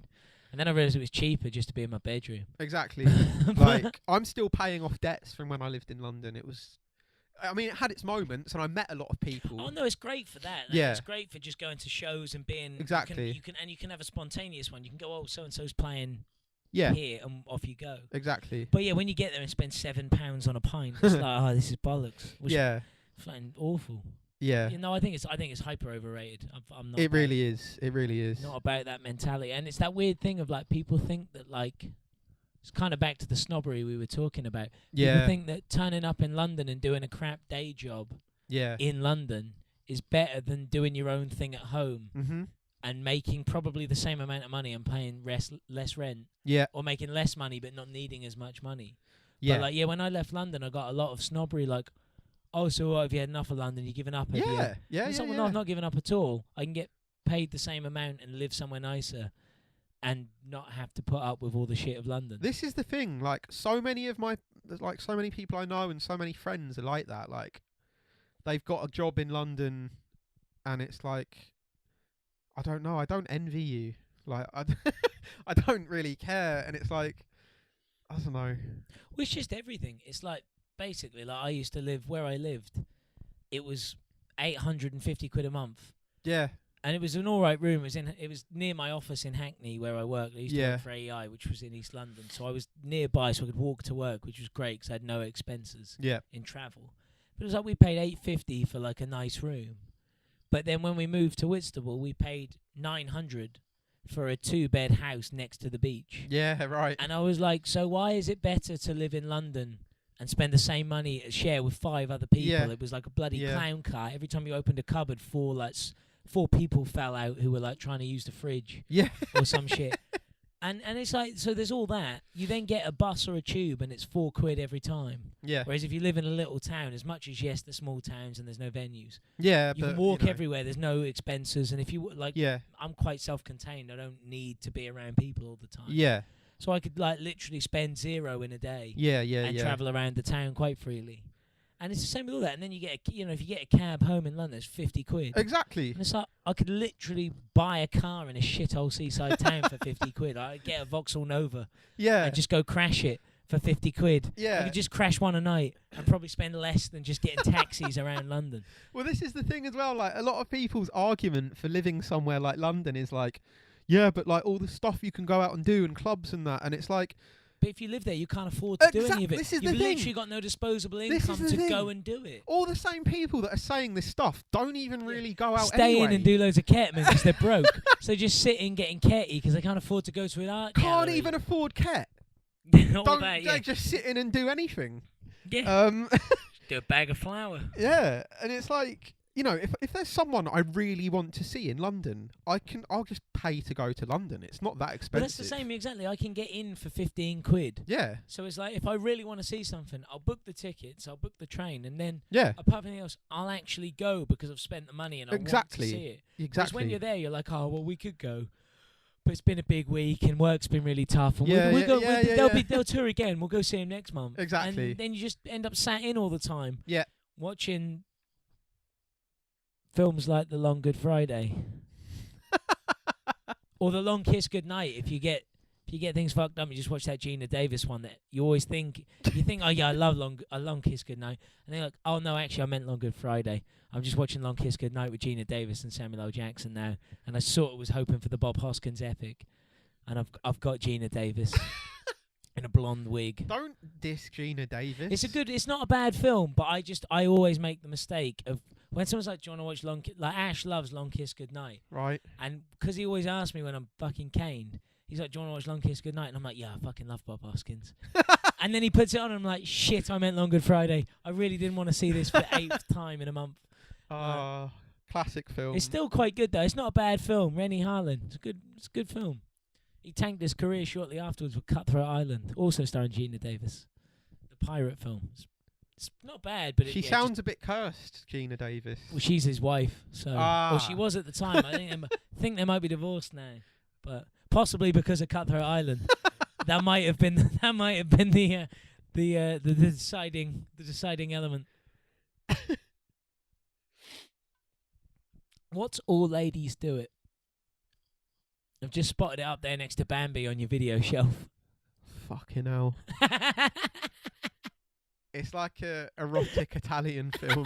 And then I realised it was cheaper just to be in my bedroom. Exactly. Like, I'm still paying off debts from when I lived in London. It was, I mean, it had its moments, and I met a lot of people. Oh no, it's great for that. Yeah. It's great for just going to shows and being Exactly. You can have a spontaneous one. You can go, oh, so and so's playing Yeah. here, and off you go. Exactly. But yeah, when you get there and spend £7 on a pint, it's like, oh, this is bollocks. Yeah. Fucking awful. Yeah. You know, I think it's hyper overrated. I'm not. It about really is. It really is. Not about that mentality, and it's that weird thing of like people think that like it's kind of back to the snobbery we were talking about. Yeah. People think that turning up in London and doing a crap day job Yeah. in London is better than doing your own thing at home Mhm. and making probably the same amount of money and paying less rent, Yeah. or making less money but not needing as much money. Yeah. But like, yeah, when I left London, I got a lot of snobbery, like, oh, so what, have you had enough of London? You're giving up? Have you? Yeah. Yeah. And Yeah. someone, Yeah. no, I've not given up at all. I can get paid the same amount and live somewhere nicer and not have to put up with all the shit of London. This is the thing. Like, so many people I know and so many friends are like that. Like, they've got a job in London, and it's like, I don't know. I don't envy you. Like, I don't really care. And it's like, I don't know. Well, it's just everything. It's like, basically, like I used to live where I lived. It was 850 quid a month. Yeah. And it was an all right room. It was near my office in Hackney where I worked. I used to Yeah. work for AEI, which was in East London. So I was nearby, so I could walk to work, which was great because I had no expenses Yeah. in travel. But it was like we paid 850 for like a nice room. But then when we moved to Whitstable, we paid 900 for a 2-bed house next to the beach. Yeah. Right. And I was like, so why is it better to live in London and spend the same money, share with 5 other people? Yeah. It was like a bloody Yeah. clown car. Every time you opened a cupboard, 4 people fell out who were like trying to use the fridge Yeah. or some shit. And it's like, so there's all that. You then get a bus or a tube and it's 4 quid every time. Yeah. Whereas if you live in a little town, as much as, yes, the small towns and there's no venues, Yeah. you but, can walk you know, everywhere. There's no expenses. And if you, like, Yeah. I'm quite self-contained. I don't need to be around people all the time. Yeah. So I could, like, literally spend 0 in a day Yeah. Yeah. and Yeah. travel around the town quite freely. And it's the same with all that. And then you get, if you get a cab home in London, it's 50 quid. Exactly. And it's like, I could literally buy a car in a shithole seaside town for 50 quid. I'd get a Vauxhall Nova Yeah. and just go crash it for 50 quid. I Yeah. could just crash one a night and probably spend less than just getting taxis around London. Well, this is the thing as well. Like, a lot of people's argument for living somewhere like London is like, yeah, but like all the stuff you can go out and do and clubs and that, and it's like, But if you live there, you can't afford to do any of it. This is You've the thing. literally got no disposable This is income the to thing. go and do it. all the same people that are saying this stuff don't even really go out Stay anyway. in and do loads of ketamine because they're broke. So just sitting getting ketty because they can't afford to go to an art Can't gallery. even afford ket. All Don't that, they yeah. just sit in and do anything? Yeah. Do a bag of flour. Yeah, and it's like, you know, if there's someone I really want to see in London, I'll just pay to go to London. It's not that But expensive. that's the same exactly. I can get in for 15 quid. Yeah, So it's like, if I really want to see something, I'll book the tickets, I'll book the train, and then, yeah, apart from anything else, I'll actually go because I've spent the money and I Exactly. want to see it. Because exactly. when you're there, you're like, oh, well, we could go. But it's been a big week and work's been really tough. And Yeah, yeah, yeah, yeah. they'll tour again. We'll go see them next month. Exactly. And then you just end up sat in all the time. Yeah. Watching films like The Long Good Friday. Or The Long Kiss Goodnight if you get you get things fucked up, you just watch that Gina Davis one that you always think, oh yeah, I love Long Kiss Goodnight. And they're like, oh no, actually I meant Long Good Friday. I'm just watching Long Kiss Goodnight with Gina Davis and Samuel L. Jackson now. And I sort of was hoping for the Bob Hoskins epic. And I've got Gina Davis in a blonde wig. Don't diss Gina Davis. It's not a bad film, but I always make the mistake of when someone's like, do you want to watch like Ash loves Long Kiss Goodnight. Right. And because he always asks me when I'm fucking caned, he's like, do you want to watch Long Kiss Goodnight? And I'm like, yeah, I fucking love Bob Hoskins. And then he puts it on and I'm like, shit, I meant Long Good Friday. I really didn't want to see this for the 8th time in a month. Classic film. It's still quite good though. It's not a bad film. Rennie Harlan. It's a good film. He tanked his career shortly afterwards with Cutthroat Island, also starring Gina Davis. The pirate film. It's not bad, but she sounds a bit cursed, Gina Davis. Well, she's his wife, so well, she was at the time. I think they might be divorced now, but possibly because of Cutthroat Island. that might have been the deciding element. What's All Ladies Do It? I've just spotted it up there next to Bambi on your video shelf. Fucking hell. It's like a erotic Italian film.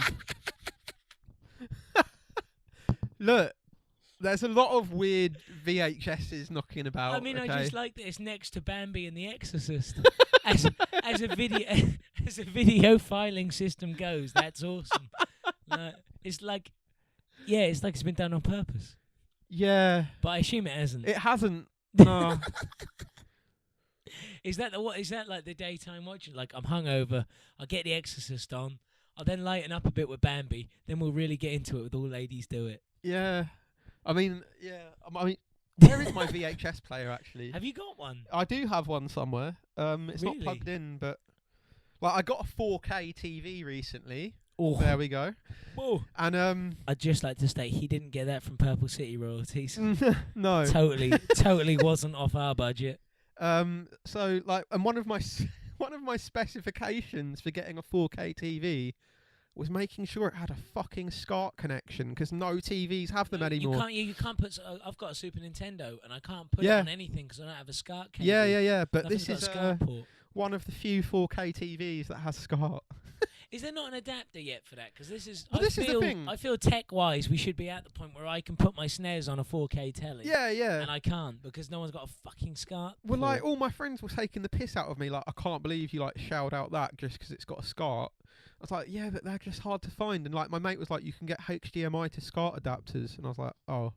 Look, there's a lot of weird VHSs knocking about. I mean, okay? I just like that it's next to Bambi and The Exorcist. as a video filing system goes, that's awesome. It's like it's been done on purpose. Yeah, but I assume it hasn't. It hasn't. No. Is that like the daytime watching? Like I'm hungover, I'll get The Exorcist on, I'll then lighten up a bit with Bambi, then we'll really get into it with All Ladies Do It. Yeah, I mean, where is my VHS player actually? Have you got one? I do have one somewhere. It's Really? not plugged in, but like I got a 4K TV recently. Oh, there we go. Whoa. And I'd just like to state he didn't get that from Purple City royalties. No, totally wasn't off our budget. So like, and one of my specifications for getting a 4K TV was making sure it had a fucking SCART connection, because no TVs have them anymore. You can't put. I've got a Super Nintendo and I can't put it on anything because I don't have a SCART cable. Yeah. But Nothing's this is one of the few 4K TVs that has SCART. Is there not an adapter yet for that? Because this is. Well, this is the thing. I feel tech-wise, we should be at the point where I can put my snares on a 4K telly. Yeah. And I can't because no one's got a fucking SCART. Well, like all my friends were taking the piss out of me. Like, I can't believe you like shelled out that just because it's got a SCART. I was like, yeah, but they're just hard to find. And like my mate was like, you can get HDMI to SCART adapters, and I was like, oh.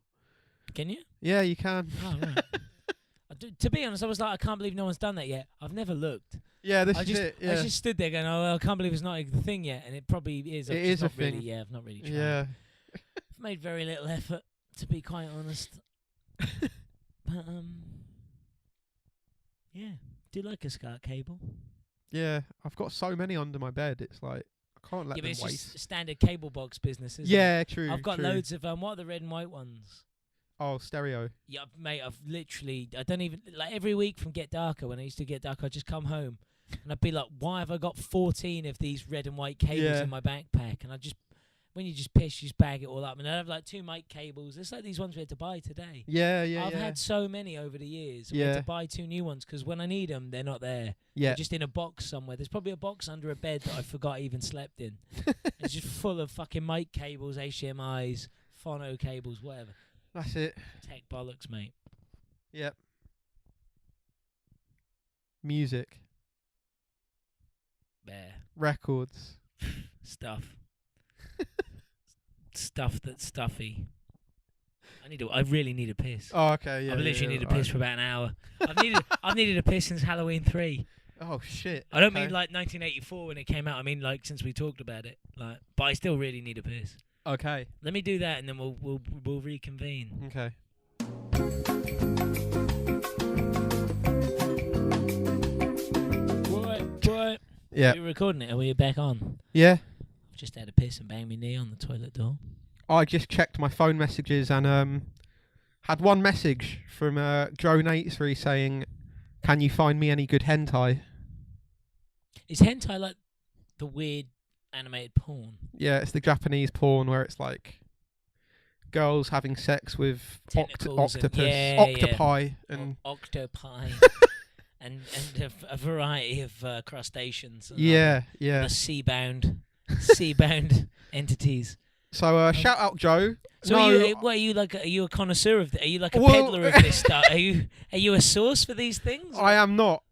Can you? Yeah, you can. Oh, right. To be honest, I was like, I can't believe no one's done that yet. I've never looked. Yeah, this is it. Yeah. I just stood there going, oh, well, I can't believe it's not a thing yet, and it probably is. It is a really, thing. Yeah, I've not really tried. Yeah. I've made very little effort, to be quite honest. But yeah, do you like a SCART cable? Yeah, I've got so many under my bed. It's like I can't let them it's waste. Just standard cable box business, isn't it? Yeah, true. I've got loads of what are the red and white ones? Oh, stereo. Yeah, mate, I've literally, I don't even, like every week from Get Darker, when I used to Get Darker, I'd just come home and I'd be like, why have I got 14 of these red and white cables in my backpack? And when you just piss, you just bag it all up. And I have like 2 mic cables. It's like these ones we had to buy today. Yeah. I've had so many over the years. We had to buy 2 new ones because when I need them, they're not there. Yeah. They're just in a box somewhere. There's probably a box under a bed that I forgot I even slept in. It's just full of fucking mic cables, HDMIs, phono cables, whatever. That's it. Tech bollocks, mate. Yep. Music. Bear. Records. Stuff. Stuff that's stuffy. I really need a piss. Oh, okay, yeah. I literally need a piss for about an hour. I've needed a piss since Halloween 3. Oh shit. I don't mean like 1984 when it came out. I mean like since we talked about it. Like, but I still really need a piss. Okay. Let me do that and then we'll reconvene. Okay. Right. Yeah. Are you recording it? Are we back on? Yeah. I've just had a piss and banged my knee on the toilet door. I just checked my phone messages and had one message from Drone83 saying, "Can you find me any good hentai?" Is hentai like the weird animated porn? Yeah, it's the Japanese porn where it's like girls having sex with Tentacles and- octopus, yeah, octopi, and octopi, and a variety of crustaceans. And yeah. other seabound entities. So shout out Joe. So No, are you like? Are you a connoisseur of? Are you like a Well- peddler of this stuff? Are you a source for these things? I am not.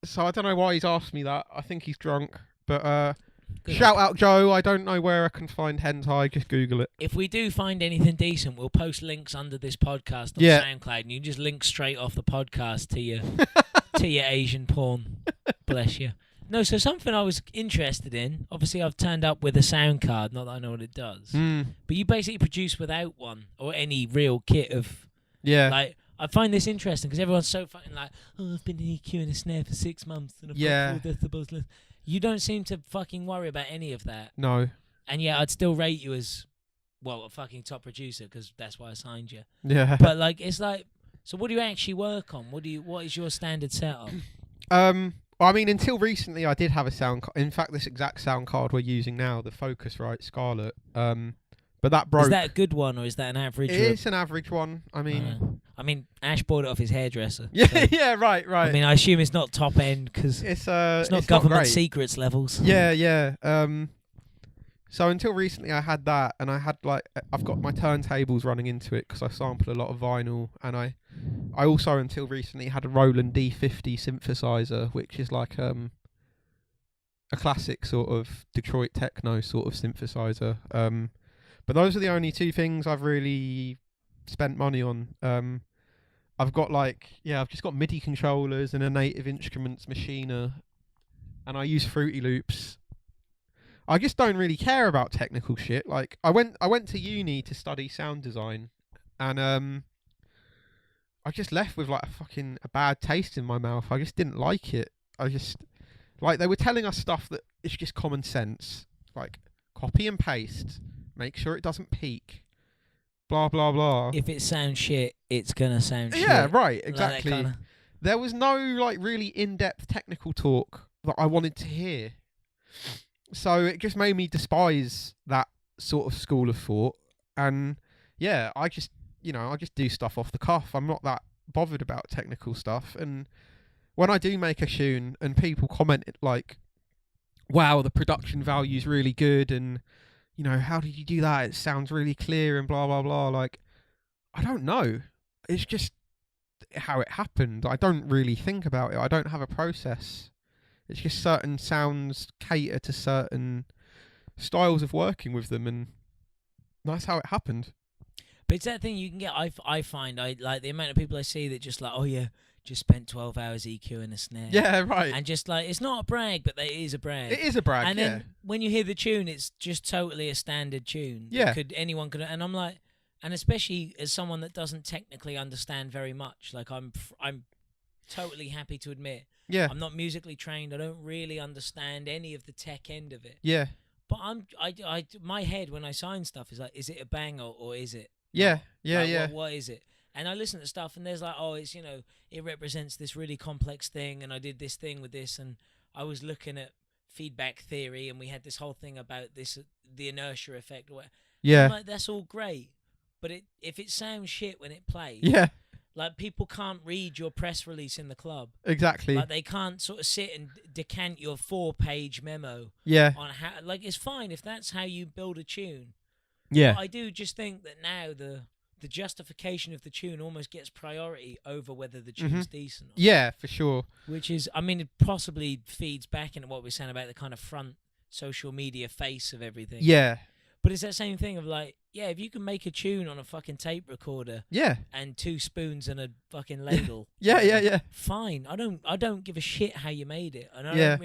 So I don't know why he's asked me that. I think he's drunk. But Good shout luck. out Joe. I don't know where I can find hentai. Just Google it. If we do find anything decent, we'll post links under this podcast on Yeah. SoundCloud, and you just link straight off the podcast to your Asian porn. Bless you. No, so something I was interested in. Obviously, I've turned up with a sound card. Not that I know what it does, but you basically produce without one or any real kit of. Yeah. Like, I find this interesting because everyone's so fucking like, oh, I've been in EQ and a snare for 6 months and I've got 4 decibels. You don't seem to fucking worry about any of that. No. And yeah, I'd still rate you as, well, a fucking top producer because that's why I signed you. Yeah. But like, it's like, so what do you actually work on? What is your standard setup? I mean, until recently, I did have a sound. In fact, this exact sound card we're using now, the Focusrite Scarlet. But that broke. Is that a good one or is that an average? It's an average one. I mean, Ash bought it off his hairdresser. yeah, so- yeah, right. I mean, I assume it's not top end because it's not government great. secrets levels. Yeah. So until recently, I had that, and I had I've got my turntables running into it because I sample a lot of vinyl, and I also until recently had a Roland D50 synthesizer, which is like a classic sort of Detroit techno sort of synthesizer. But those are the only two things I've really spent money on. I've got I've just got MIDI controllers and a Native Instruments machiner, and I use Fruity Loops. I just don't really care about technical shit. Like I went to uni to study sound design, and I just left with like a bad taste in my mouth. I just didn't like it. I just they were telling us stuff that is just common sense, like copy and paste, make sure it doesn't peak, blah blah blah. If it sounds shit, it's gonna sound shit. Yeah, right, Like that exactly. kinda- There was no really in-depth technical talk that I wanted to hear. So it just made me despise that sort of school of thought. And yeah, I just do stuff off the cuff. I'm not that bothered about technical stuff. And when I do make a tune and people comment like, wow, the production value's really good, and how did you do that? It sounds really clear and blah blah blah. Like, I don't know. It's just how it happened. I don't really think about it. I don't have a process. It's just certain sounds cater to certain styles of working with them, and that's how it happened. But it's that thing you can get. I find I like the amount of people I see that just like, oh yeah, just spent 12 hours EQing a snare. Yeah, right. And just like, it's not a brag, but it is a brag. It is a brag, And yeah. then when you hear the tune, it's just totally a standard tune. Yeah. Anyone could, and I'm like, and especially as someone that doesn't technically understand very much, like I'm totally happy to admit, Yeah. I'm not musically trained. I don't really understand any of the tech end of it. Yeah. But my head when I sign stuff is like, is it a banger or is it? Yeah. not? Yeah. Like, Yeah. What is it? And I listen to stuff, and there's like, oh, it's it represents this really complex thing, and I did this thing with this, and I was looking at feedback theory, and we had this whole thing about this, the inertia effect. Or whatever. Yeah. I'm like, that's all great, but if it sounds shit when it plays, Yeah. like people can't read your press release in the club. Exactly. Like they can't sort of sit and decant your 4-page memo Yeah. on how. Like it's fine if that's how you build a tune. Yeah. But I do just think that now the justification of the tune almost gets priority over whether the tune's decent. Yeah, for sure. Which is, I mean, it possibly feeds back into what we're saying about the kind of front social media face of everything. Yeah. But it's that same thing of like, yeah, if you can make a tune on a fucking tape recorder Yeah. and 2 spoons and a fucking ladle, Yeah. fine. I don't give a shit how you made it, and Yeah.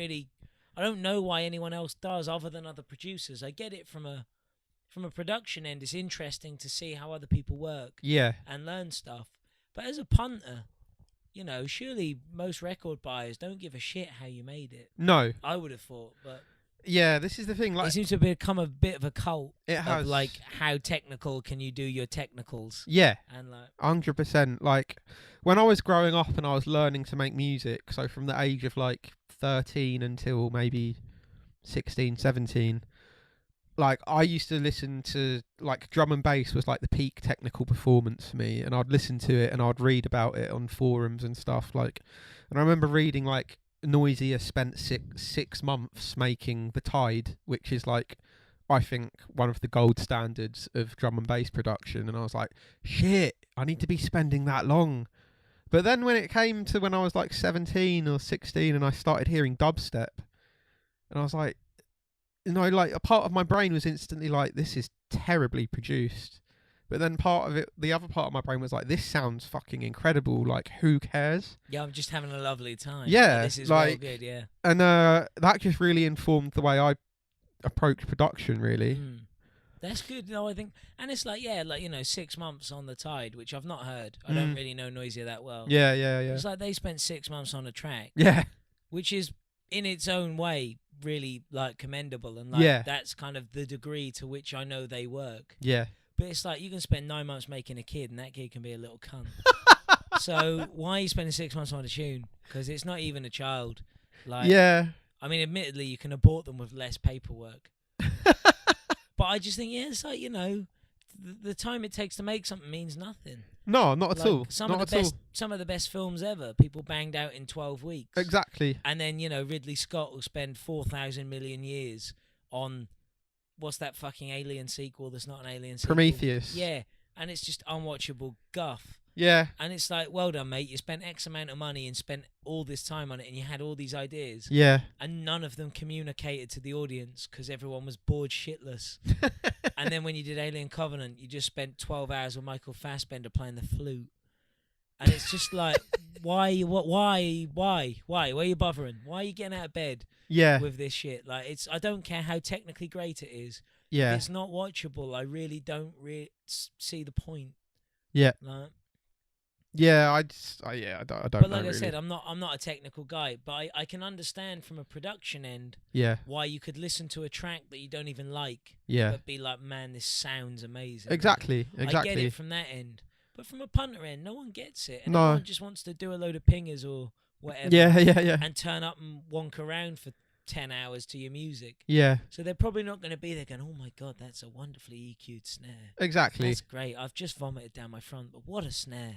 I don't know why anyone else does other than other producers. I get it from a production end. It's interesting to see how other people work Yeah. and learn stuff. But as a punter, surely most record buyers don't give a shit how you made it. No. I would have thought, but Yeah, this is the thing. it Like, seems to become a bit of a cult. it has Of like, how technical can you do your technicals? Yeah. And like, 100%. Like, when I was growing up and I was learning to make music, so from the age of like 13 until maybe 16, 17, like I used to listen to like drum and bass was like the peak technical performance for me, and I'd listen to it and I'd read about it on forums and stuff like. And I remember reading like Noisia spent six months making The Tide, which is like I think one of the gold standards of drum and bass production, and I was like, shit, I need to be spending that long. But then when it came to when I was like 17 or 16 and I started hearing dubstep, and I was like, like a part of my brain was instantly like, this is terribly produced. But then part of it, the other part of my brain was like, this sounds fucking incredible. Like, who cares? Yeah, I'm just having a lovely time. Yeah, This is like, real good, yeah. And that just really informed the way I approach production, really. That's good, though, I think. And it's like, yeah, like, 6 months on The Tide, which I've not heard. I don't really know Noisia that well. Yeah. It's like they spent 6 months on a track. Yeah. Which is, in its own way, really, like, commendable. And, like, that's kind of the degree to which I know they work. Yeah. But it's like, you can spend 9 months making a kid, and that kid can be a little cunt. So why are you spending 6 months on a tune? Because it's not even a child. Like, yeah. I mean, admittedly, you can abort them with less paperwork. But I just think, it's like, the time it takes to make something means nothing. No, not at all. Some of the best films ever, people banged out in 12 weeks. Exactly. And then, Ridley Scott will spend 4,000 million years on, what's that fucking Alien sequel that's not an Alien sequel? Prometheus. Yeah. And it's just unwatchable guff. Yeah. And it's like, well done, mate. You spent X amount of money and spent all this time on it, and you had all these ideas. Yeah. And none of them communicated to the audience because everyone was bored shitless. And then when you did Alien Covenant, you just spent 12 hours with Michael Fassbender playing the flute. And it's just like, why are you bothering? Why are you getting out of bed with this shit? Like, I don't care how technically great it is. Yeah. If it's not watchable, I really don't see the point. Yeah. Like, yeah, I don't But know, like I really. said, I'm not a technical guy, but I can understand from a production end why you could listen to a track that you don't even like, but be like, man, this sounds amazing. Exactly. I get it from that end. But from a punter end, no one gets it. And everyone just wants to do a load of pingers or whatever. Yeah. And turn up and wonk around for 10 hours to your music. Yeah. So they're probably not going to be there going, oh my God, that's a wonderfully EQ'd snare. Exactly. That's great. I've just vomited down my front, but what a snare.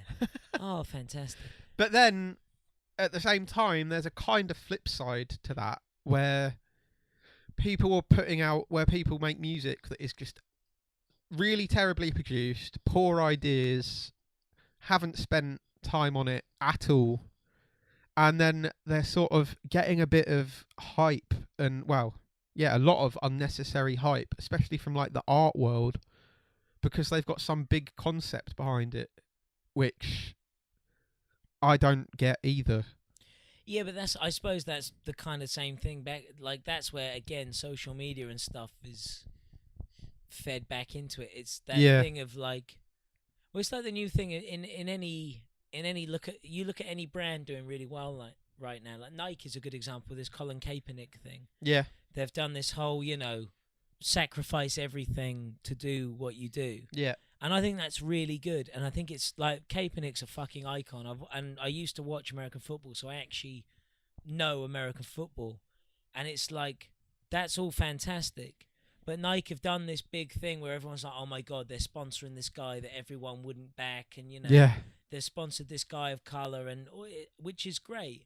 Oh, fantastic. But then, at the same time, there's a kind of flip side to that where people make music that is just really terribly produced, poor ideas, haven't spent time on it at all. And then they're sort of getting a bit of hype and, a lot of unnecessary hype, especially from like the art world, because they've got some big concept behind it, which I don't get either. Yeah, but I suppose that's the kind of same thing back. Like, that's where, again, social media and stuff is fed back into it. It's that thing of like, well, it's like the new thing in any look at any brand doing really well like right now. Like Nike is a good example of this Colin Kaepernick thing. Yeah. They've done this whole, sacrifice everything to do what you do. Yeah. And I think that's really good. And I think it's like Kaepernick's a fucking icon. And I used to watch American football, so I actually know American football. And it's like, that's all fantastic. But Nike have done this big thing where everyone's like, oh my God, they're sponsoring this guy that everyone wouldn't back. And, they've sponsored this guy of colour, and which is great.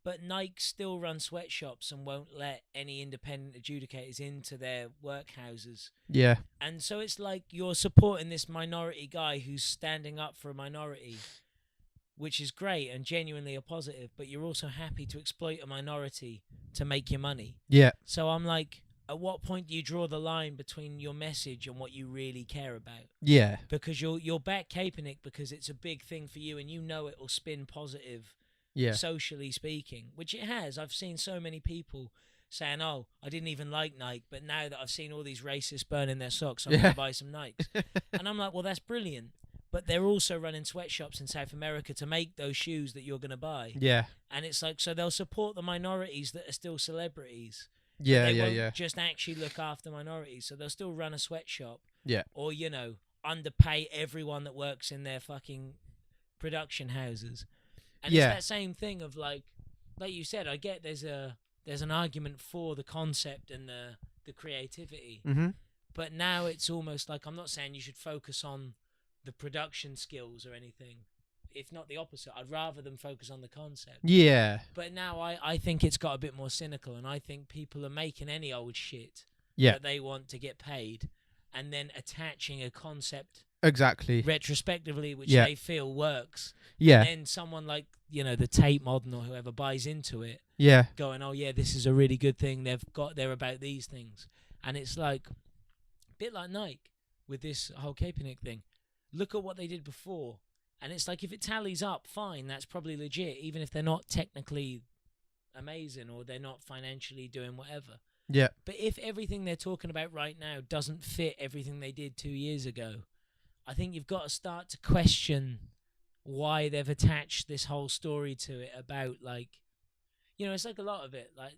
But Nike still run sweatshops and won't let any independent adjudicators into their workhouses. Yeah. And so it's like you're supporting this minority guy who's standing up for a minority, which is great and genuinely a positive, but you're also happy to exploit a minority to make your money. Yeah. So I'm like, at what point do you draw the line between your message and what you really care about? Yeah. Because you'll back Kaepernick because it's a big thing for you and you know it will spin positive. Yeah. Socially speaking, which it has. I've seen so many people saying, oh, I didn't even like Nike, but now that I've seen all these racists burning their socks, I'm going to buy some Nikes. And I'm like, well, that's brilliant. But they're also running sweatshops in South America to make those shoes that you're going to buy. Yeah. And it's like, so they'll support the minorities that are still celebrities. Yeah, they won't yeah. just actually look after minorities. So they'll still run a sweatshop. Yeah. Or, underpay everyone that works in their fucking production houses. And it's that same thing of like you said, I get there's an argument for the concept and the creativity. Mm-hmm. But now it's almost like, I'm not saying you should focus on the production skills or anything. If not the opposite, I'd rather them focus on the concept. Yeah. But now I think it's got a bit more cynical, and I think people are making any old shit Yeah. that they want to get paid, and then attaching a concept Exactly. retrospectively which Yeah. they feel works. Yeah. And then someone like, the Tate Modern or whoever buys into it, Yeah. going, oh yeah, this is a really good thing. They're about these things. And it's like, a bit like Nike with this whole Kaepernick thing. Look at what they did before. And it's like, if it tallies up, fine, that's probably legit, even if they're not technically amazing or they're not financially doing whatever. Yeah. But if everything they're talking about right now doesn't fit everything they did 2 years ago, I think you've got to start to question why they've attached this whole story to it about, like, it's like a lot of it, like,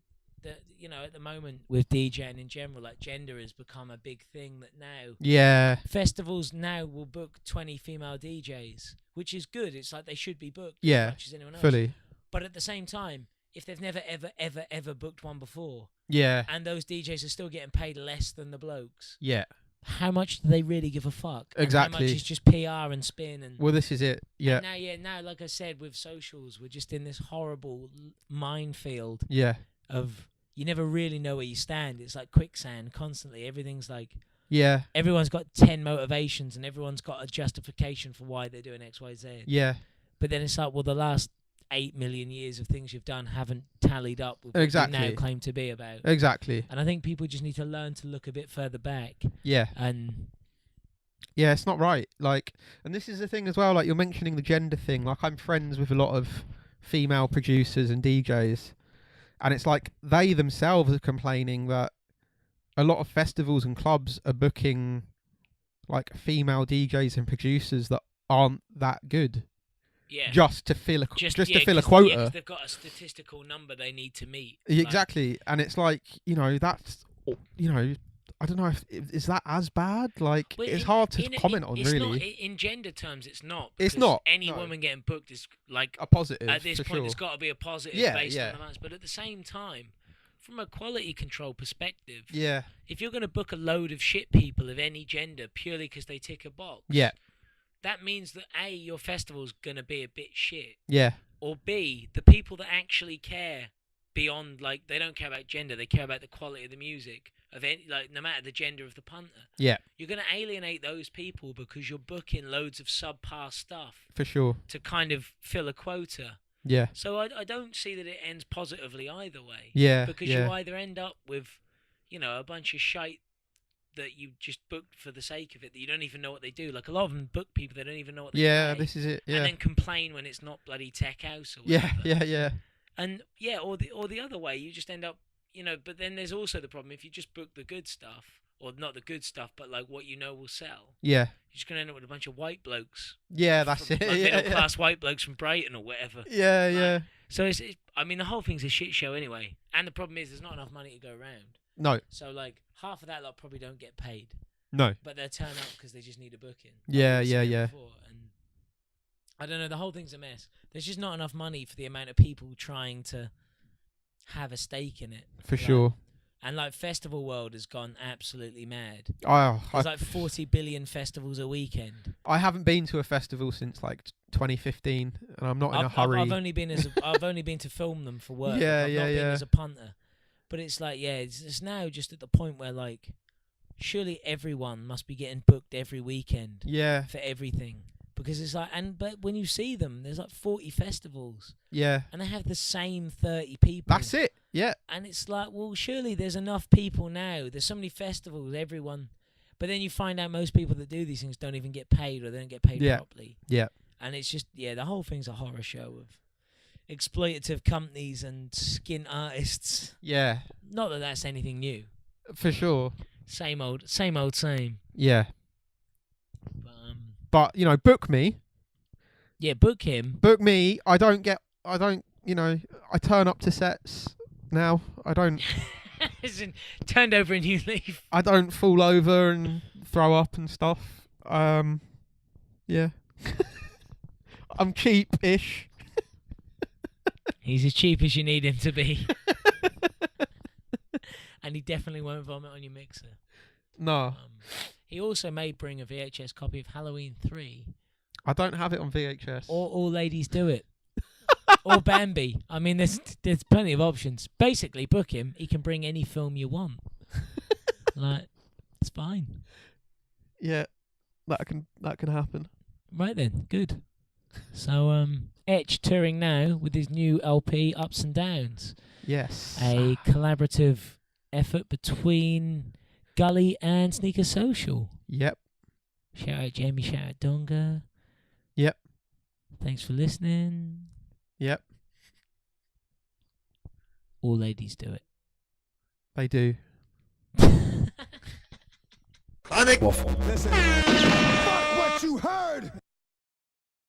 at the moment with DJing in general, like, gender has become a big thing that now Yeah. festivals now will book 20 female DJs, which is good. It's like they should be booked Yeah. as much as anyone else. Fully. But at the same time, if they've never, ever, ever, ever booked one before, Yeah. and those DJs are still getting paid less than the blokes, Yeah. how much do they really give a fuck? And Exactly. how much is just PR and spin? And Well, this is it. Yeah. now, like I said, with socials, we're just in this horrible minefield Yeah. of, you never really know where you stand. It's like quicksand constantly. Everything's like, Yeah. everyone's got 10 motivations and everyone's got a justification for why they're doing X, Y, Z. Yeah. But then it's like, well, the last 8 million years of things you've done haven't tallied up with what Exactly. you now claim to be about. Exactly. And I think people just need to learn to look a bit further back. Yeah. And Yeah, it's not right. Like, and this is the thing as well, like, you're mentioning the gender thing. Like, I'm friends with a lot of female producers and DJs, and it's like they themselves are complaining that a lot of festivals and clubs are booking, like, female DJs and producers that aren't that good. yeah, Just to fill a just to fill a 'cause quota. they've got a statistical number they need to meet. Exactly. And it's like, that's, I don't know if is that as bad? Like, Well, it's hard to comment on, it's really. Not, in gender terms, it's not. It's because not, Any no. woman getting booked is like, A positive, at this for point, sure. there's got to be a positive Yeah, based yeah. on the months. But at the same time, from a quality control perspective, Yeah. if you're going to book a load of shit people of any gender purely because they tick a box, Yeah. that means that A, your festival's going to be a bit shit, Yeah. or B, the people that actually care beyond, like, they don't care about gender, they care about the quality of the music, of any, like, no matter the gender of the punter. Yeah. You're going to alienate those people because you're booking loads of subpar stuff For sure. to kind of fill a quota. Yeah. So I don't see that it ends positively either way. Yeah. Because yeah. you either end up with, a bunch of shite that you just booked for the sake of it, that you don't even know what they do. Like, a lot of them book people that don't even know what they Yeah, play, this is it. Yeah. and then complain when it's not bloody tech house or Yeah. whatever. Yeah. Yeah. And yeah, or the other way, you just end up, but then there's also the problem if you just book the good stuff, or not the good stuff, but like what will sell. Yeah. You're just gonna end up with a bunch of white blokes. Yeah. That's from, it. like, Yeah. middle Yeah. class white blokes from Brighton or whatever. Yeah. Like, Yeah. So the whole thing's a shit show anyway. And the problem is there's not enough money to go around. No. So like half of that lot probably don't get paid, No. but they'll turn up because they just need a booking. Yeah. Like we've Yeah. seen Yeah. before. And I don't know. The whole thing's a mess. There's just not enough money for the amount of people trying to have a stake in it. For Like, sure. And like festival world has gone absolutely mad. I There's like 40 billion festivals a weekend. haven't been to a festival since like 2015, and I'm not in a hurry. I've only been I've only been to film them for work. Yeah, I've yeah, not been yeah. as a punter. But it's like, yeah, it's now just at the point where like, surely everyone must be getting booked every weekend Yeah. for everything. Because it's like, but when you see them, there's like 40 festivals, Yeah. and they have the same 30 people. That's it. Yeah. And it's like, well, surely there's enough people now. There's so many festivals, everyone. But then you find out most people that do these things don't even get paid, or they don't get paid Yeah. properly. Yeah. And it's just, the whole thing's a horror show of exploitative companies and skin artists. Yeah. Not that that's anything new. For sure. Same old, same. Yeah. But, But book me. yeah, book him. Book me. I don't. I turn up to sets now. I don't. As in, turned over a new leaf. I don't fall over and throw up and stuff. Yeah. I'm cheap-ish. He's as cheap as you need him to be. And he definitely won't vomit on your mixer. No, He also may bring a VHS copy of Halloween 3. I don't have it on VHS. Or All Ladies Do It. Or Bambi. I mean, there's plenty of options. Basically, book him. He can bring any film you want. Like, it's fine. Yeah, that can happen. Right then, good. So, Etch touring now with his new LP, Ups and Downs. Yes. A collaborative effort between Gully and Sneaker Social. Yep. Shout out Jamie, shout out Donga. Yep. Thanks for listening. Yep. All ladies do it. They do. Sonic Waffle. Listen.